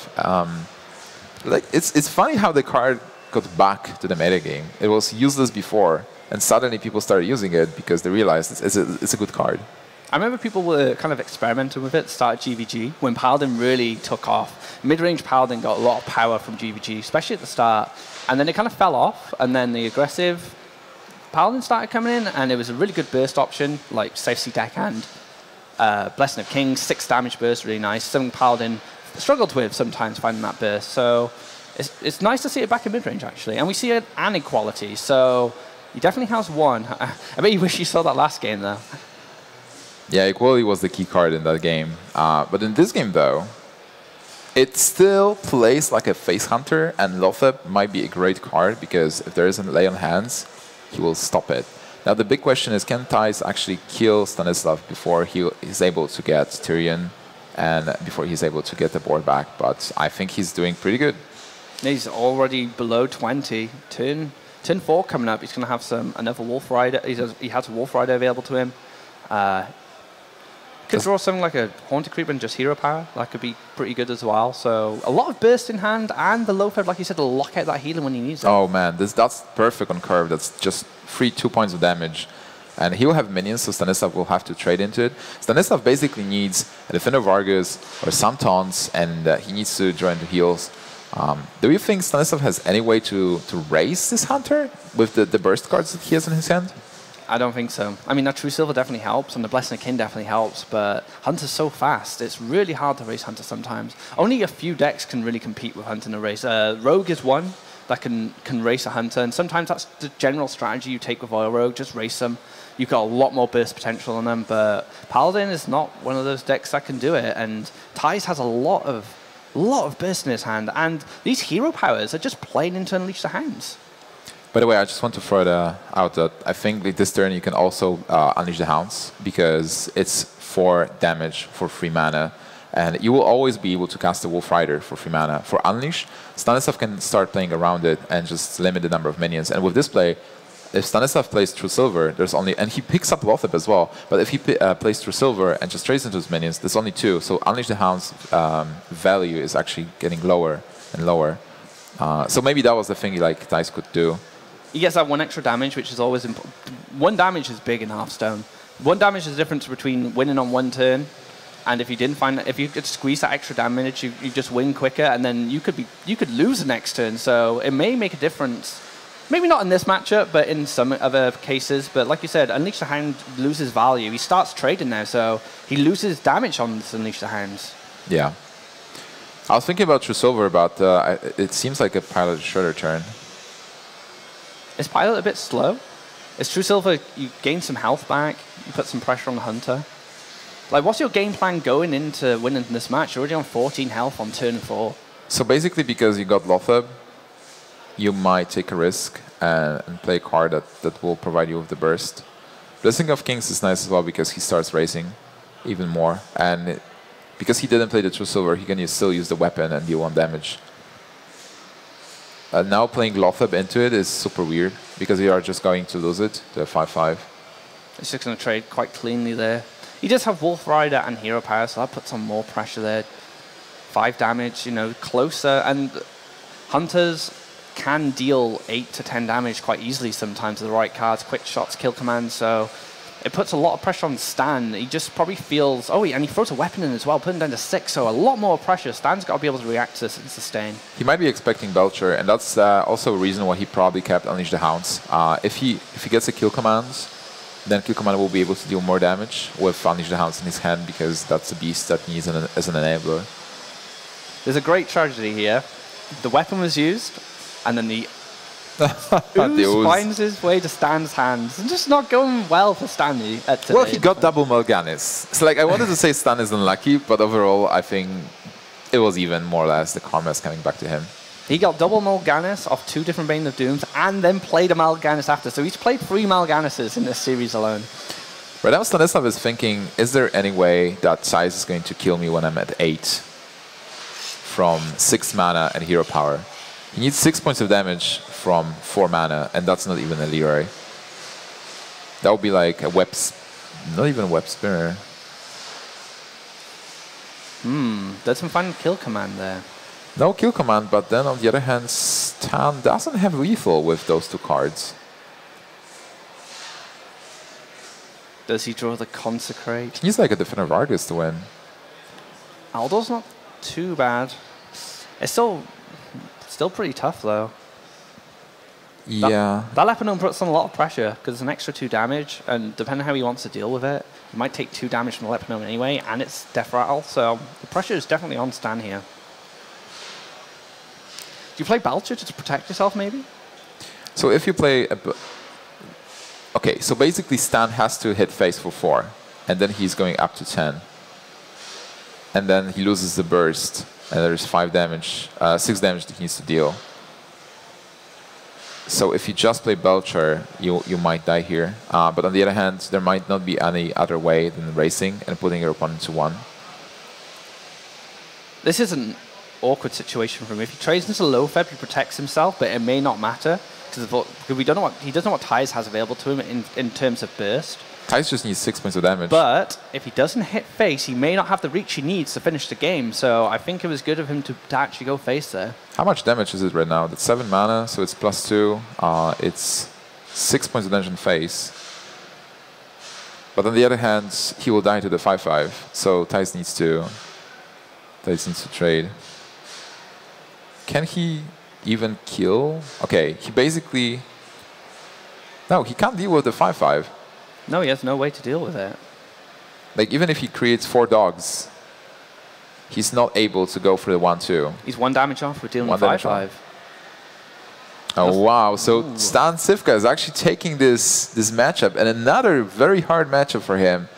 Speaker 4: Like it's funny how the card got back to the metagame. It was useless before, and suddenly people started using it because they realized it's a good card.
Speaker 5: I remember people were kind of experimenting with it at the start of GVG when Paladin really took off. Mid-range Paladin got a lot of power from GVG, especially at the start. And then it kind of fell off, and then the aggressive Paladin started coming in, and it was a really good burst option, like Safe Sea Deckhand, Blessing of Kings, 6 damage burst, really nice. Something Paladin struggled with sometimes finding that burst. So it's nice to see it back in mid-range, actually. And we see an equality, so he definitely has one. I bet you wish you saw that last game, though.
Speaker 4: Yeah, equality was the key card in that game. But in this game, though, it still plays like a face hunter, and Lothep might be a great card because if there isn't lay on hands, he will stop it. Now the big question is, can Thijs actually kill Stanislav before he is able to get Tyrion and before he's able to get the board back? But I think he's doing pretty good.
Speaker 5: He's already below 20. Turn 4 coming up, he's going to have another Wolf Rider. He has a Wolf Rider available to him. Could draw something like a Haunted Creeper and just hero power. That could be pretty good as well. So a lot of burst in hand, and the Lothep, like you said, will lock out that healing when he needs it.
Speaker 4: Oh man, that's perfect on curve. That's just free 2 points of damage. And he will have minions, so Stanislav will have to trade into it. Stanislav basically needs a Defender of Argus or some taunts, and he needs to draw into heals. Do you think Stanislav has any way to raise this Hunter with the burst cards that he has in his hand?
Speaker 5: I don't think so. I mean, that True Silver definitely helps, and the Blessing of Kin definitely helps, but Hunter's so fast, it's really hard to race Hunter sometimes. Only a few decks can really compete with Hunter in a race. Rogue is one that can race a Hunter, and sometimes that's the general strategy you take with Oil Rogue, just race them. You've got a lot more burst potential on them, but Paladin is not one of those decks that can do it, and Thijs has a lot of burst in his hand, and these hero powers are just playing into Unleash the Hounds.
Speaker 4: By the way, I just want to throw out that I think with this turn you can also Unleash the Hounds because it's 4 damage for free mana, and you will always be able to cast a Wolf Rider for free mana. For Unleash, Stanislav can start playing around it and just limit the number of minions. And with this play, if Stanislav plays True Silver, there's only, and he picks up Lothep as well, but if he plays True Silver and just trades into his minions, there's only 2. So Unleash the Hounds value is actually getting lower and lower. So maybe that was the thing like Thijs could do.
Speaker 5: He gets that 1 extra damage, which is always important. 1 damage is big in Hearthstone. 1 damage is the difference between winning on 1 turn, and if you didn't find, if you could squeeze that extra damage, you just win quicker, and then you could lose the next turn. So it may make a difference. Maybe not in this matchup, but in some other cases. But like you said, Unleash the Hound loses value. He starts trading now, so he loses damage on this Unleash the Hounds.
Speaker 4: Yeah. I was thinking about True Silver, but it seems like a Pilot Shredder turn.
Speaker 5: Is Pilot a bit slow? Is True Silver, you gain some health back, you put some pressure on the Hunter? Like, what's your game plan going into winning this match? You're already on 14 health on turn 4.
Speaker 4: So basically, because you got Lothep, you might take a risk and play a card that will provide you with the burst. Blessing of Kings is nice as well because he starts racing even more. And because he didn't play the True Silver, he can still use the weapon and deal 1 damage. Now playing Lothep into it is super weird because you are just going to lose it to a 5-5.
Speaker 5: It's just going to trade quite cleanly there. He does have Wolf Rider and Hero Power, so that puts on more pressure there. 5 damage, you know, closer. And Hunters can deal 8 to 10 damage quite easily sometimes with the right cards, quick shots, kill commands, so it puts a lot of pressure on Stan. He just probably feels, and he throws a weapon in as well, putting down to 6, so a lot more pressure. Stan's got to be able to react to this and sustain.
Speaker 4: He might be expecting Belcher, and that's also a reason why he probably kept Unleash the Hounds. If he gets a kill commands, then kill command will be able to deal more damage with Unleash the Hounds in his hand because that's a beast that needs as an enabler.
Speaker 5: There's a great tragedy here. The weapon was used, and then the Ooze finds his way to Stan's hands. It's just not going well for Stanley at today.
Speaker 4: Well, he got double Mal'Ganis. So like, I wanted to say Stan is unlucky, but overall, I think it was even more or less the karma is coming back to him.
Speaker 5: He got double Mal'Ganis off 2 different Bane of Dooms and then played a Mal'Ganis after. So he's played 3 Mal'Ganises in this series alone.
Speaker 4: Right now, Stanislav is thinking, is there any way that Thijs is going to kill me when I'm at 8 from 6 mana and hero power? He needs 6 points of damage from 4 mana, and that's not even a Leroy. That would be like a web, not even a web spinner.
Speaker 5: That's some fun kill command there.
Speaker 4: No kill command, but then on the other hand, Stan doesn't have lethal with those 2 cards.
Speaker 5: Does he draw the Consecrate?
Speaker 4: He's like a defender of Argus to win.
Speaker 5: Aldo's not too bad. It's still pretty tough, though.
Speaker 4: Yeah.
Speaker 5: That Lepanome puts on a lot of pressure, because it's an extra 2 damage, and depending on how he wants to deal with it, he might take 2 damage from the Lepanome anyway, and it's Death Rattle, so the pressure is definitely on Stan here. Do you play Belcher to protect yourself, maybe?
Speaker 4: So if you play... Okay, so basically Stan has to hit face for 4, and then he's going up to 10. And then he loses the burst, and there's 5 damage, 6 damage that he needs to deal. So if you just play Belcher, you might die here. But on the other hand, there might not be any other way than racing and putting your opponent to 1.
Speaker 5: This is an awkward situation for him. If he trades into low feb, he protects himself, but it may not matter because we don't know what he doesn't know what Thijs has available to him in terms of burst.
Speaker 4: Thijs just needs 6 points of damage.
Speaker 5: But if he doesn't hit face, he may not have the reach he needs to finish the game. So I think it was good of him to actually go face there.
Speaker 4: How much damage is it right now? That's 7 mana, so it's +2. It's 6 points of damage in face. But on the other hand, he will die to the 5/5. So Thijs needs to trade. Can he even kill? Okay, he basically... No, he can't deal with the 5/5.
Speaker 5: No, he has no way to deal with it.
Speaker 4: Like, even if he creates 4 dogs, he's not able to go for the 1/2.
Speaker 5: He's 1 damage off with dealing with 5/5.
Speaker 4: Oh, wow. So StanCifka is actually taking this matchup, and another very hard matchup for him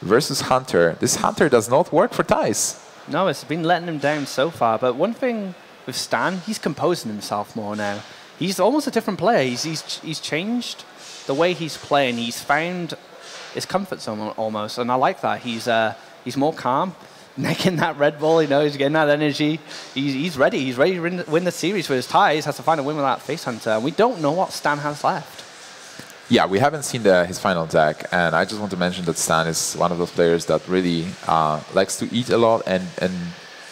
Speaker 4: versus Hunter. This Hunter does not work for Thijs.
Speaker 5: No, it's been letting him down so far. But one thing with Stan, he's composing himself more now. He's almost a different player. He's changed the way he's playing. He's found his comfort zone almost, and I like that. He's more calm, necking that Red Bull. You know, he's getting that energy. He's ready. He's ready to win the series. Whereas Thijs has to find a win without Face Hunter, and we don't know what Stan has left.
Speaker 4: Yeah, we haven't seen his final deck, and I just want to mention that Stan is one of those players that really likes to eat a lot and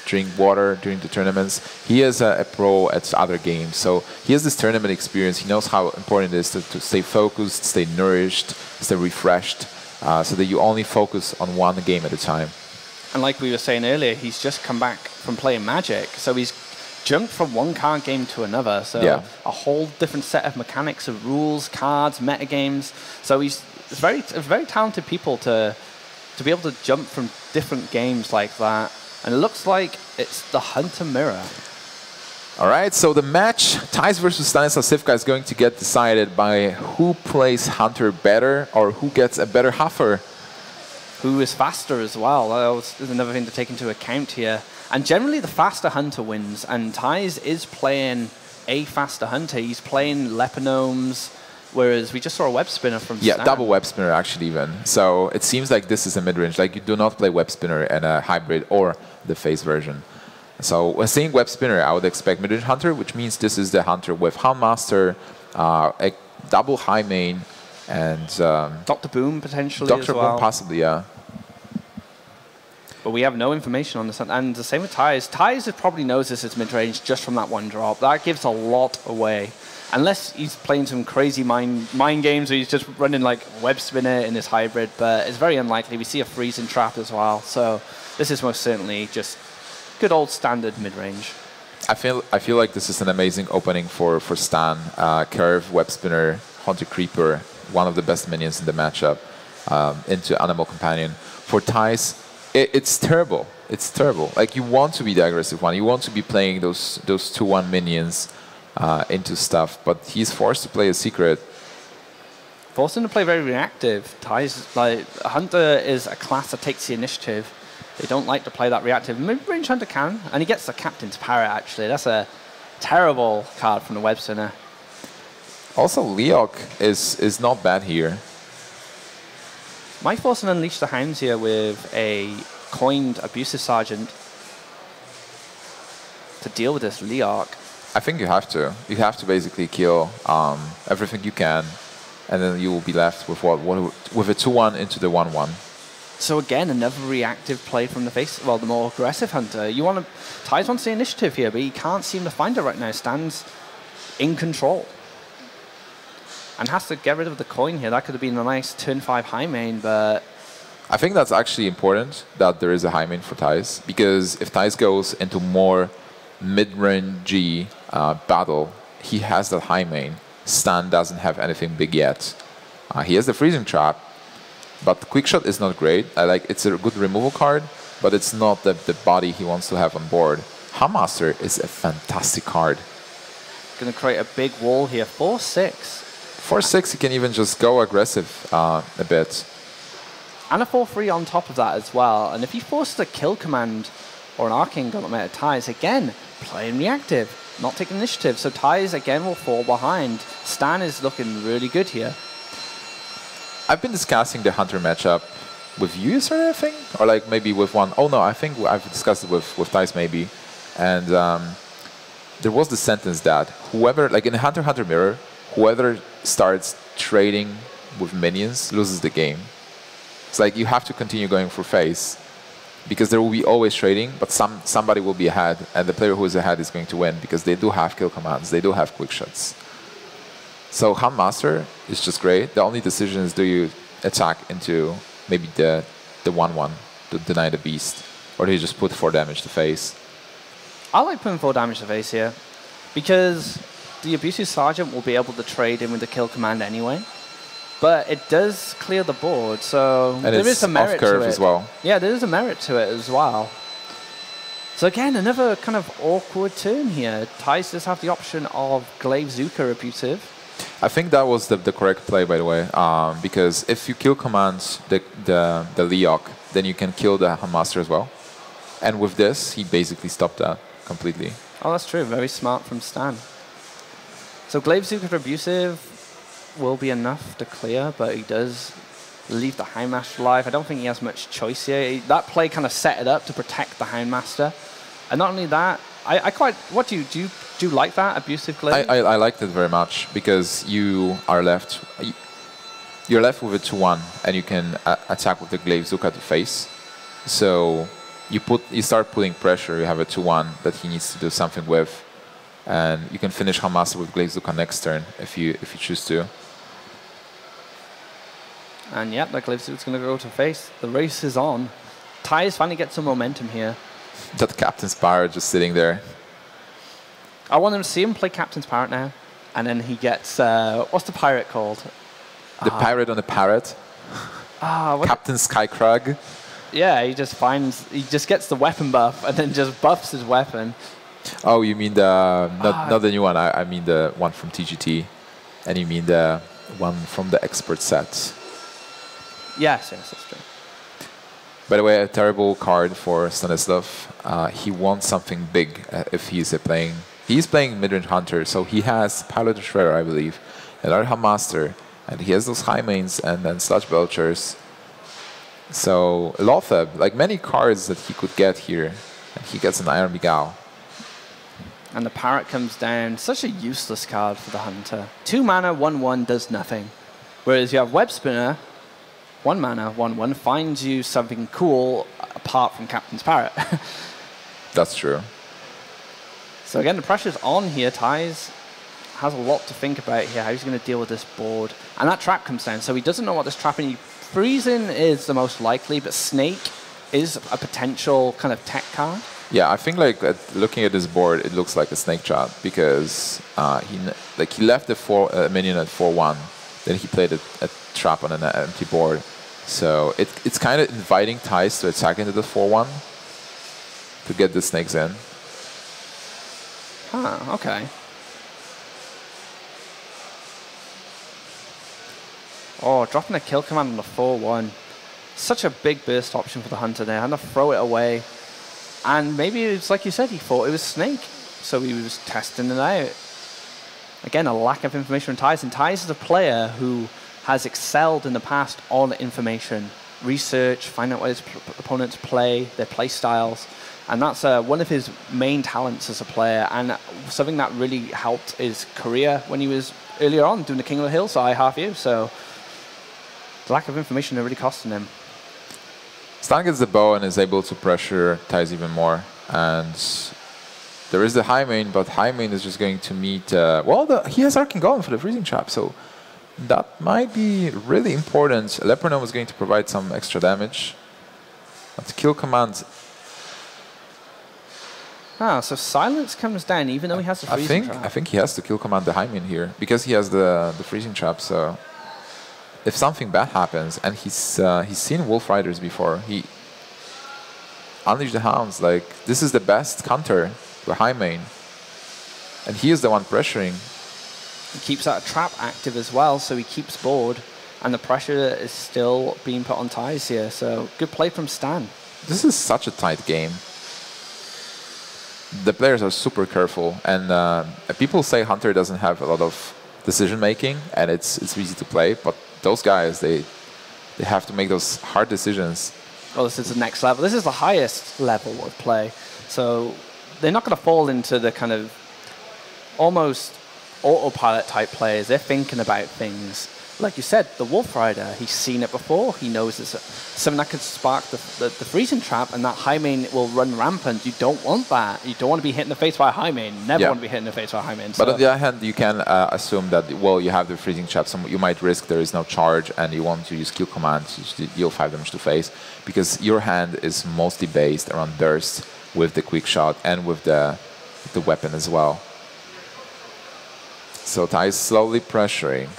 Speaker 4: drink water during the tournaments. He is a pro at other games, so he has this tournament experience. He knows how important it is to stay focused, stay nourished, stay refreshed, so that you only focus on one game at a time.
Speaker 5: And like we were saying earlier, he's just come back from playing Magic, so he's jumped from one card game to another, so
Speaker 4: yeah.
Speaker 5: A whole different set of mechanics of rules, cards, metagames. So it's very talented people to be able to jump from different games like that. And it looks like it's the Hunter Mirror.
Speaker 4: All right, so the match, Thijs versus StanCifka, is going to get decided by who plays Hunter better or who gets a better Huffer.
Speaker 5: Who is faster as well. That was another thing to take into account here. And generally, the faster Hunter wins. And Thijs is playing a faster Hunter. He's playing Lepanomes, whereas we just saw a Web Spinner from Stan.
Speaker 4: Double Web Spinner actually even. So it seems like this is a mid-range. Like, you do not play Web Spinner in a hybrid or the face version. So when seeing Web Spinner, I would expect mid-range Hunter, which means this is the Hunter with Houndmaster, a double high main, and...
Speaker 5: Dr. Boom potentially
Speaker 4: Dr.
Speaker 5: as well.
Speaker 4: Boom possibly, yeah.
Speaker 5: But we have no information on this. And the same with Thijs. Thijs probably knows this is mid-range just from that one drop. That gives a lot away. Unless he's playing some crazy mind games or he's just running like Web Spinner in this hybrid. But it's very unlikely. We see a freezing trap as well. So this is most certainly just good old standard mid-range.
Speaker 4: I feel like this is an amazing opening for Stan. Curve, Web Spinner, Haunted Creeper, one of the best minions in the matchup, into Animal Companion. For Thijs, it's terrible. It's terrible. Like, you want to be the aggressive one. You want to be playing those 2/1 minions into stuff, but he's forced to play a secret.
Speaker 5: Forced him to play very reactive. Thijs, like, Hunter is a class that takes the initiative. They don't like to play that reactive. Mid-range Hunter can, and he gets the Captain's Parrot, actually. That's a terrible card from the Web Spinner.
Speaker 4: Also, Leok is not bad here.
Speaker 5: Might force and unleash the Hounds here with a coined Abusive Sergeant to deal with this Leok.
Speaker 4: I think you have to. You have to basically kill everything you can, and then you will be left with with a 2/1 into the 1/1.
Speaker 5: So again, another reactive play from the face. Well, the more aggressive Hunter. Thijs wants the initiative here, but he can't seem to find it right now. Stan's in control. and has to get rid of the coin here. That could have been a nice turn 5 high main, but...
Speaker 4: I think that's actually important that there is a high main for Thijs, because if Thijs goes into more mid-range battle, he has that high main. Stan doesn't have anything big yet. He has the freezing trap, but Quickshot is not great. It's a good removal card, but it's not the body he wants to have on board. Hammaster is a fantastic card.
Speaker 5: Going to create a big wall here. 4-6.
Speaker 4: 4-6, he can even just go aggressive a bit.
Speaker 5: And a 4-3 on top of that as well. And if he forces a kill command or an arcane gauntlet at Thijs, again, playing reactive, not taking initiative. So Thijs, again, will fall behind. Stan is looking really good here.
Speaker 4: I've been discussing the Hunter matchup with you yesterday, I think? Or like maybe with one. Oh no, I think I've discussed it with Thijs maybe. And there was the sentence that whoever, like in Hunter Mirror, whoever starts trading with minions loses the game. It's like you have to continue going for face, because there will be always trading, but somebody will be ahead, and the player who is ahead is going to win, because they do have kill commands, they do have quick shots. So Handmaster is just great. The only decision is, do you attack into maybe the 1-1 to deny the beast, or do you just put 4 damage to face?
Speaker 5: I like putting 4 damage to face here, because the Abusive Sergeant will be able to trade in with the kill command anyway. But it does clear the board, so
Speaker 4: and
Speaker 5: there is a merit to it.
Speaker 4: As well.
Speaker 5: Yeah, there is a merit to it as well. So again, another kind of awkward turn here. Thijs does have the option of Glaive Zuka Abusive.
Speaker 4: I think that was the correct play, by the way, because if you kill commands the Leok, then you can kill the Handmaster as well. And with this, he basically stopped that completely.
Speaker 5: Oh, that's true. Very smart from Stan. So Glaive Zuka Abusive will be enough to clear, but he does leave the Houndmaster alive. I don't think he has much choice here. That play kind of set it up to protect the Houndmaster. And not only that, I quite... What do you like that abusive glaive?
Speaker 4: I liked it very much, because you are left... You're left with a 2-1, and you can attack with the Glaive Zuka to face. So you start putting pressure. You have a 2-1 that he needs to do something with, and you can finish Handmaster with Glaive Zuka next turn if you choose to. And
Speaker 5: yep, that Glaive Zuka's going to go to face. The race is on. Thijs finally gets some momentum here.
Speaker 4: That Captain's Pirate just sitting there.
Speaker 5: I want him to see him play Captain's Pirate now, and then he gets what's the pirate called?
Speaker 4: The pirate on the parrot. Captain Skycrag.
Speaker 5: Yeah, he just gets the weapon buff and then just buffs his weapon.
Speaker 4: Oh, you mean the not the new one? I mean the one from TGT, and you mean the one from the expert set.
Speaker 5: Yes, that's true.
Speaker 4: By the way, a terrible card for Stanislav. He wants something big if he's playing. He's playing mid-range Hunter, so he has Pilot Shredder, I believe, another Handmaster, and he has those high mains and then Sludge Belchers. So Lotheb, like many cards that he could get here, and he gets an Iron Begal.
Speaker 5: And the Parrot comes down. Such a useless card for the Hunter. 2 mana, 1/1 does nothing. Whereas you have Web Spinner, 1 mana, 1/1 finds you something cool apart from Captain's Parrot.
Speaker 4: That's true.
Speaker 5: So again, the pressure's on here. Thijs has a lot to think about here, how he's going to deal with this board. And that trap comes down, so he doesn't know what this trap is. Freezing is the most likely, but Snake is a potential kind of tech card.
Speaker 4: Yeah, I think like looking at this board, it looks like a Snake trap, because he left the minion at 4/1, then he played a trap on an empty board. So it's kind of inviting Thijs to attack into the 4/1 to get the snakes in.
Speaker 5: Ah, okay. Oh, dropping a kill command on the 4/1. Such a big burst option for the Hunter there. Had to throw it away. And maybe it's like you said, he thought it was Snake. So he was testing it out. Again, a lack of information from Thijs. And Thijs is a player who has excelled in the past on information. Research, find out what his opponents play, their play styles. And that's one of his main talents as a player, and something that really helped his career when he was earlier on doing the King of the Hill side half-view. So the lack of information really costing him.
Speaker 4: Stan gets the bow and is able to pressure Thijs even more. And there is the high main, but high main is just going to meet... well, he has Arcane Golem for the freezing trap, so That might be really important. Leperno was going to provide some extra damage. But kill command.
Speaker 5: Ah, so silence comes down even though he has the freezing trap.
Speaker 4: I think he has to kill command the Hymen here because he has the freezing trap. So if something bad happens, and he's seen Wolf Riders before, he Unleash the Hounds. Like, this is the best counter to Hymen, and he is the one pressuring.
Speaker 5: He keeps that trap active as well, so he keeps bored, and the pressure is still being put on Thijs here. So good play from Stan.
Speaker 4: This is such a tight game. The players are super careful, and people say Hunter doesn't have a lot of decision making, and it's easy to play. But those guys, they have to make those hard decisions.
Speaker 5: Well, this is the next level. This is the highest level of play, so they're not going to fall into the kind of almost autopilot type players. They're thinking about things. Like you said, the Wolf Rider, he's seen it before. He knows it's something that could spark the freezing trap, and that Hymen will run rampant. You don't want that. You don't want to be hit in the face by a Hymen. Never want to be hit in the face by a Hymen.
Speaker 4: But on the other hand, you can assume that, well, you have the freezing trap, so you might risk there is no charge, and you want to use kill command to deal 5 damage to face, because your hand is mostly based around burst with the quick shot and with the weapon as well. So Thijs slowly pressuring.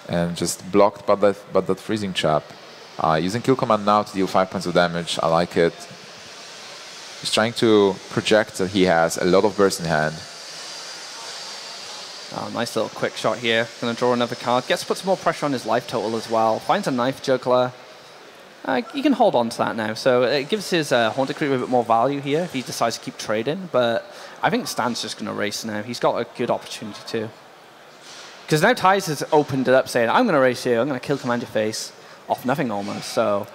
Speaker 4: And just blocked by that freezing trap. Using kill command now to deal 5 points of damage. I like it. He's trying to project that he has a lot of burst in hand.
Speaker 5: Oh, nice little quick shot here. Going to draw another card. Gets to put some more pressure on his life total as well. Finds a knife juggler. He can hold on to that now. So it gives his Haunted Creeper a bit more value here if he decides to keep trading. But I think Stan's just going to race now. He's got a good opportunity too. Because now Thijs has opened it up saying, I'm going to race you, I'm going to kill command your face off nothing almost, so.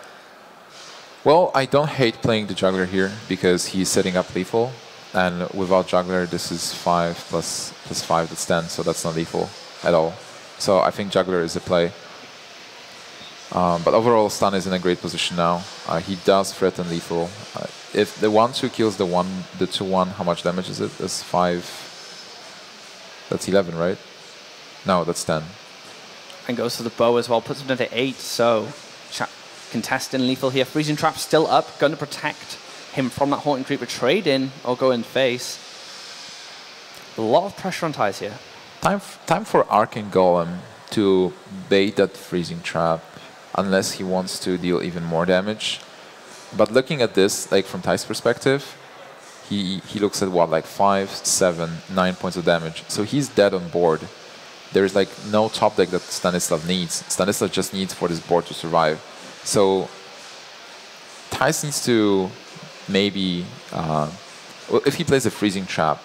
Speaker 4: Well, I don't hate playing the juggler here because he's setting up lethal. And without juggler, this is 5 plus 5, that's 10, so that's not lethal at all. So I think juggler is a play. But overall, Stan is in a great position now. He does threaten lethal. If the 1-2 kills the 2-1, how much damage is it? That's 5. That's 11, right? No, that's 10.
Speaker 5: And goes for the bow as well, puts him down to 8, so contesting lethal here. Freezing trap still up, going to protect him from that Haunted Creeper trade in or go in face. A lot of pressure on Thijs here.
Speaker 4: Time for Arcane Golem to bait that freezing trap unless he wants to deal even more damage. But looking at this, like from Thijs' perspective, he looks at what, like 5, 7, 9 points of damage. So he's dead on board. There's like no top deck that Stanislav needs. Stanislav just needs for this board to survive. So Thijs needs to maybe, well, if he plays a freezing trap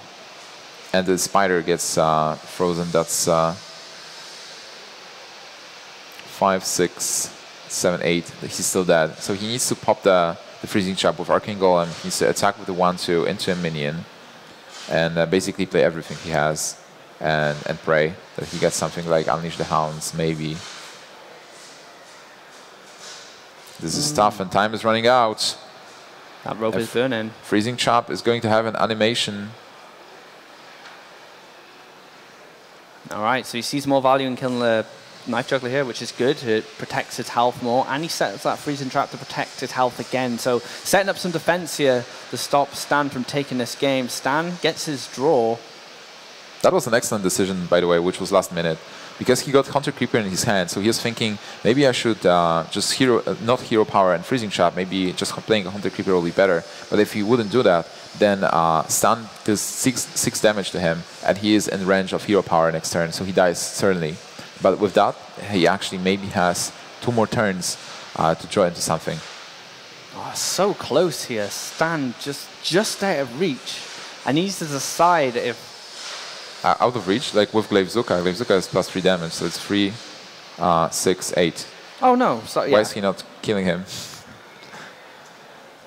Speaker 4: and the spider gets frozen, that's 5, 6, 7, 8. He's still dead. So he needs to pop the freezing trap with Arcane Golem. He needs to attack with the 1-2 into a minion and basically play everything he has. And pray that he gets something like Unleash the Hounds, maybe. This is tough, and time is running out.
Speaker 5: That rope is burning.
Speaker 4: Freezing Trap is going to have an animation.
Speaker 5: All right, so he sees more value in killing the Knife Juggler here, which is good. It protects his health more, and he sets that Freezing Trap to protect his health again. So setting up some defense here to stop Stan from taking this game. Stan gets his draw.
Speaker 4: That was an excellent decision, by the way, which was last minute, because he got Haunted Creeper in his hand. So he was thinking, maybe I should just not hero power and freezing trap. Maybe just playing a Haunted Creeper will be better. But if he wouldn't do that, then Stan does 6 damage to him, and he is in range of hero power next turn, so he dies certainly. But with that, he actually maybe has 2 more turns to draw into something.
Speaker 5: Oh, so close here. Stan just out of reach, and he needs to decide if.
Speaker 4: Out of reach, like with Glaivezuka. Glaivezuka is +3 damage, so it's 3, 6, 8.
Speaker 5: Oh no! So, yeah.
Speaker 4: Why is he not killing him?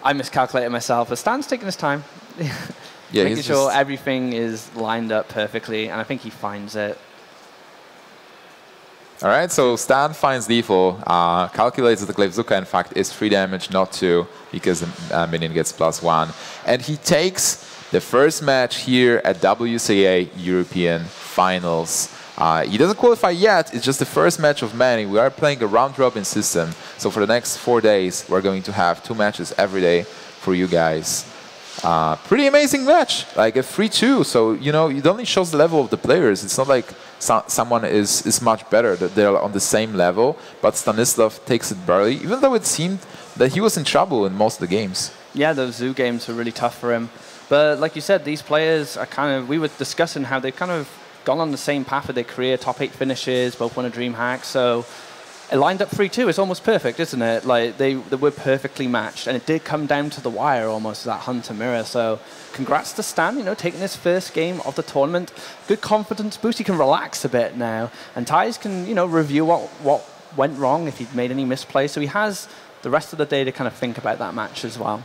Speaker 5: I miscalculated myself, but Stan's taking his time.
Speaker 4: Yeah,
Speaker 5: making sure everything is lined up perfectly, and I think he finds it.
Speaker 4: All right, so Stan finds lethal, calculates that the Glaivezuka, in fact, is 3 damage, not 2, because the minion gets +1. And he takes the first match here at WCA European Finals. He doesn't qualify yet. It's just the first match of many. We are playing a round-robin system. So for the next 4 days, we're going to have 2 matches every day for you guys. Pretty amazing match, like a 3-2. So, you know, it only shows the level of the players. It's not like someone is much better, that they're on the same level. But Stanislav takes it barely, even though it seemed that he was in trouble in most of the games.
Speaker 5: Yeah, those zoo games were really tough for him. But like you said, these players are kind of, we were discussing how they've kind of gone on the same path of their career, top 8 finishes, both won a DreamHack. So it lined up 3-2. It's almost perfect, isn't it? Like they were perfectly matched, and it did come down to the wire almost, that Hunter mirror. So congrats to Stan, you know, taking his first game of the tournament. Good confidence boost. He can relax a bit now, and Thijs can, you know, review what went wrong if he'd made any misplays. So he has the rest of the day to kind of think about that match as well.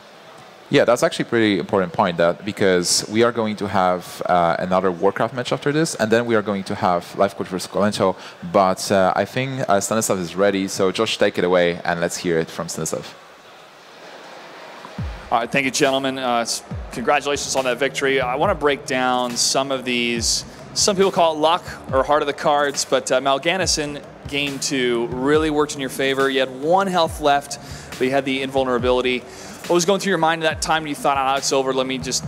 Speaker 4: Yeah, that's actually a pretty important point, that because we are going to have another WarCraft match after this, and then we are going to have Life Coach versus Kolento. But I think Stanislav is ready, so Josh, take it away, and let's hear it from Stanislav.
Speaker 1: All right, thank you, gentlemen. Congratulations on that victory. I want to break down some of these. Some people call it luck or heart of the cards, but Mal'Ganis in game 2 really worked in your favor. You had 1 health left, but you had the invulnerability. What was going through your mind at that time? You thought, oh, it's over, let me just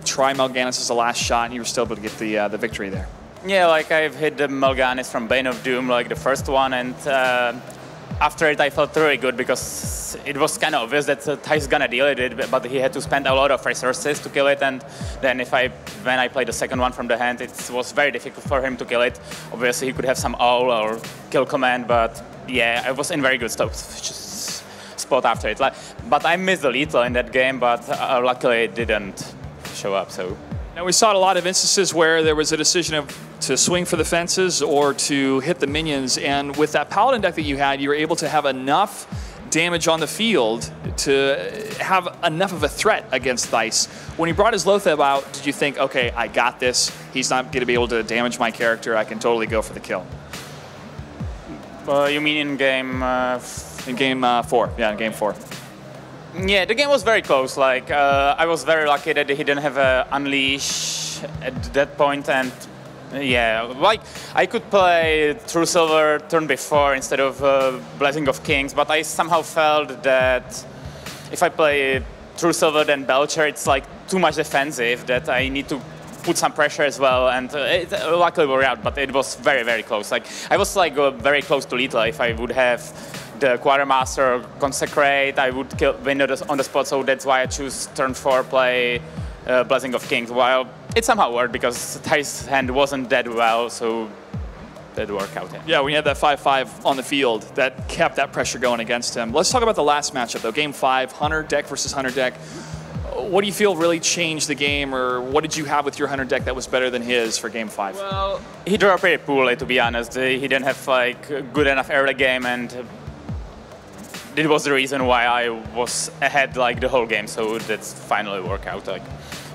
Speaker 1: try Mal'Ganis as the last shot, and you were still able to get the victory there.
Speaker 3: Yeah, like I've hit the Mal'Ganis from Bane of Doom, like the first one, and after it I felt really good because it was kind of obvious that Thijs gonna deal it, but he had to spend a lot of resources to kill it, and then when I played the second one from the hand, it was very difficult for him to kill it. Obviously he could have some owl or kill command, but yeah, I was in very good spot after it. But I missed the lethal in that game, but luckily it didn't show up. So
Speaker 1: now we saw a lot of instances where there was a decision to swing for the fences or to hit the minions, and with that Paladin deck that you had, you were able to have enough damage on the field to have enough of a threat against Thijs. When he brought his Lotheb out, did you think, okay, I got this, he's not going to be able to damage my character, I can totally go for the kill?
Speaker 3: You mean in game...
Speaker 1: In game 4, yeah, in game 4.
Speaker 3: Yeah, the game was very close. Like I was very lucky that he didn't have a unleash at that point, and yeah, like I could play True Silver turn before instead of Blessing of Kings, but I somehow felt that if I play True Silver then Belcher, it's like too much defensive, that I need to put some pressure as well, and it luckily worked out, but it was very, very close. Like I was like very close to lethal. If I would have the Quartermaster Consecrate, I would win on the spot, so that's why I choose turn 4 play Blessing of Kings. Well, it somehow worked because Thijs' hand wasn't that well, so that worked out.
Speaker 1: Yeah, when you had that 5-5 on the field, that kept that pressure going against him. Let's talk about the last matchup though, game 5, Hunter deck versus Hunter deck. What do you feel really changed the game, or what did you have with your Hunter deck that was better than his for game 5?
Speaker 3: Well, he drew pretty poorly, to be honest. He didn't have like good enough early game, and it was the reason why I was ahead like the whole game, so that's finally worked out. Like,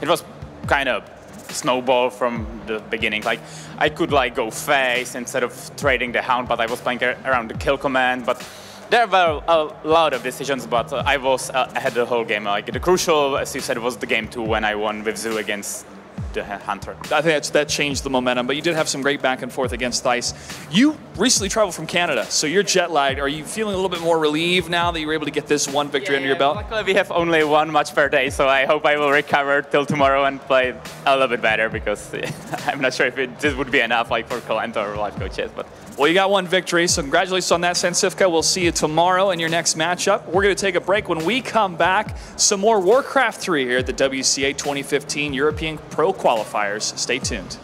Speaker 3: it was kind of snowball from the beginning. Like I could like go face instead of trading the Hound, but I was playing around the kill command. But there were a lot of decisions, but I was ahead the whole game. Like the crucial, as you said, was the game 2 when I won with Zoo against the Hunter.
Speaker 1: I think that changed the momentum, but you did have some great back and forth against Thijs. You recently traveled from Canada, so you're jet lagged. Are you feeling a little bit more relieved now that you were able to get this one victory under your belt?
Speaker 3: Luckily we have only 1 match per day, so I hope I will recover till tomorrow and play a little bit better, because I'm not sure if this would be enough like for Kolento or Life Coaches. But
Speaker 1: well, you got 1 victory, so congratulations on that, StanCifka. We'll see you tomorrow in your next matchup. We're going to take a break. When we come back, some more WarCraft 3 here at the WCA 2015 European Pro Qualifiers. Stay tuned.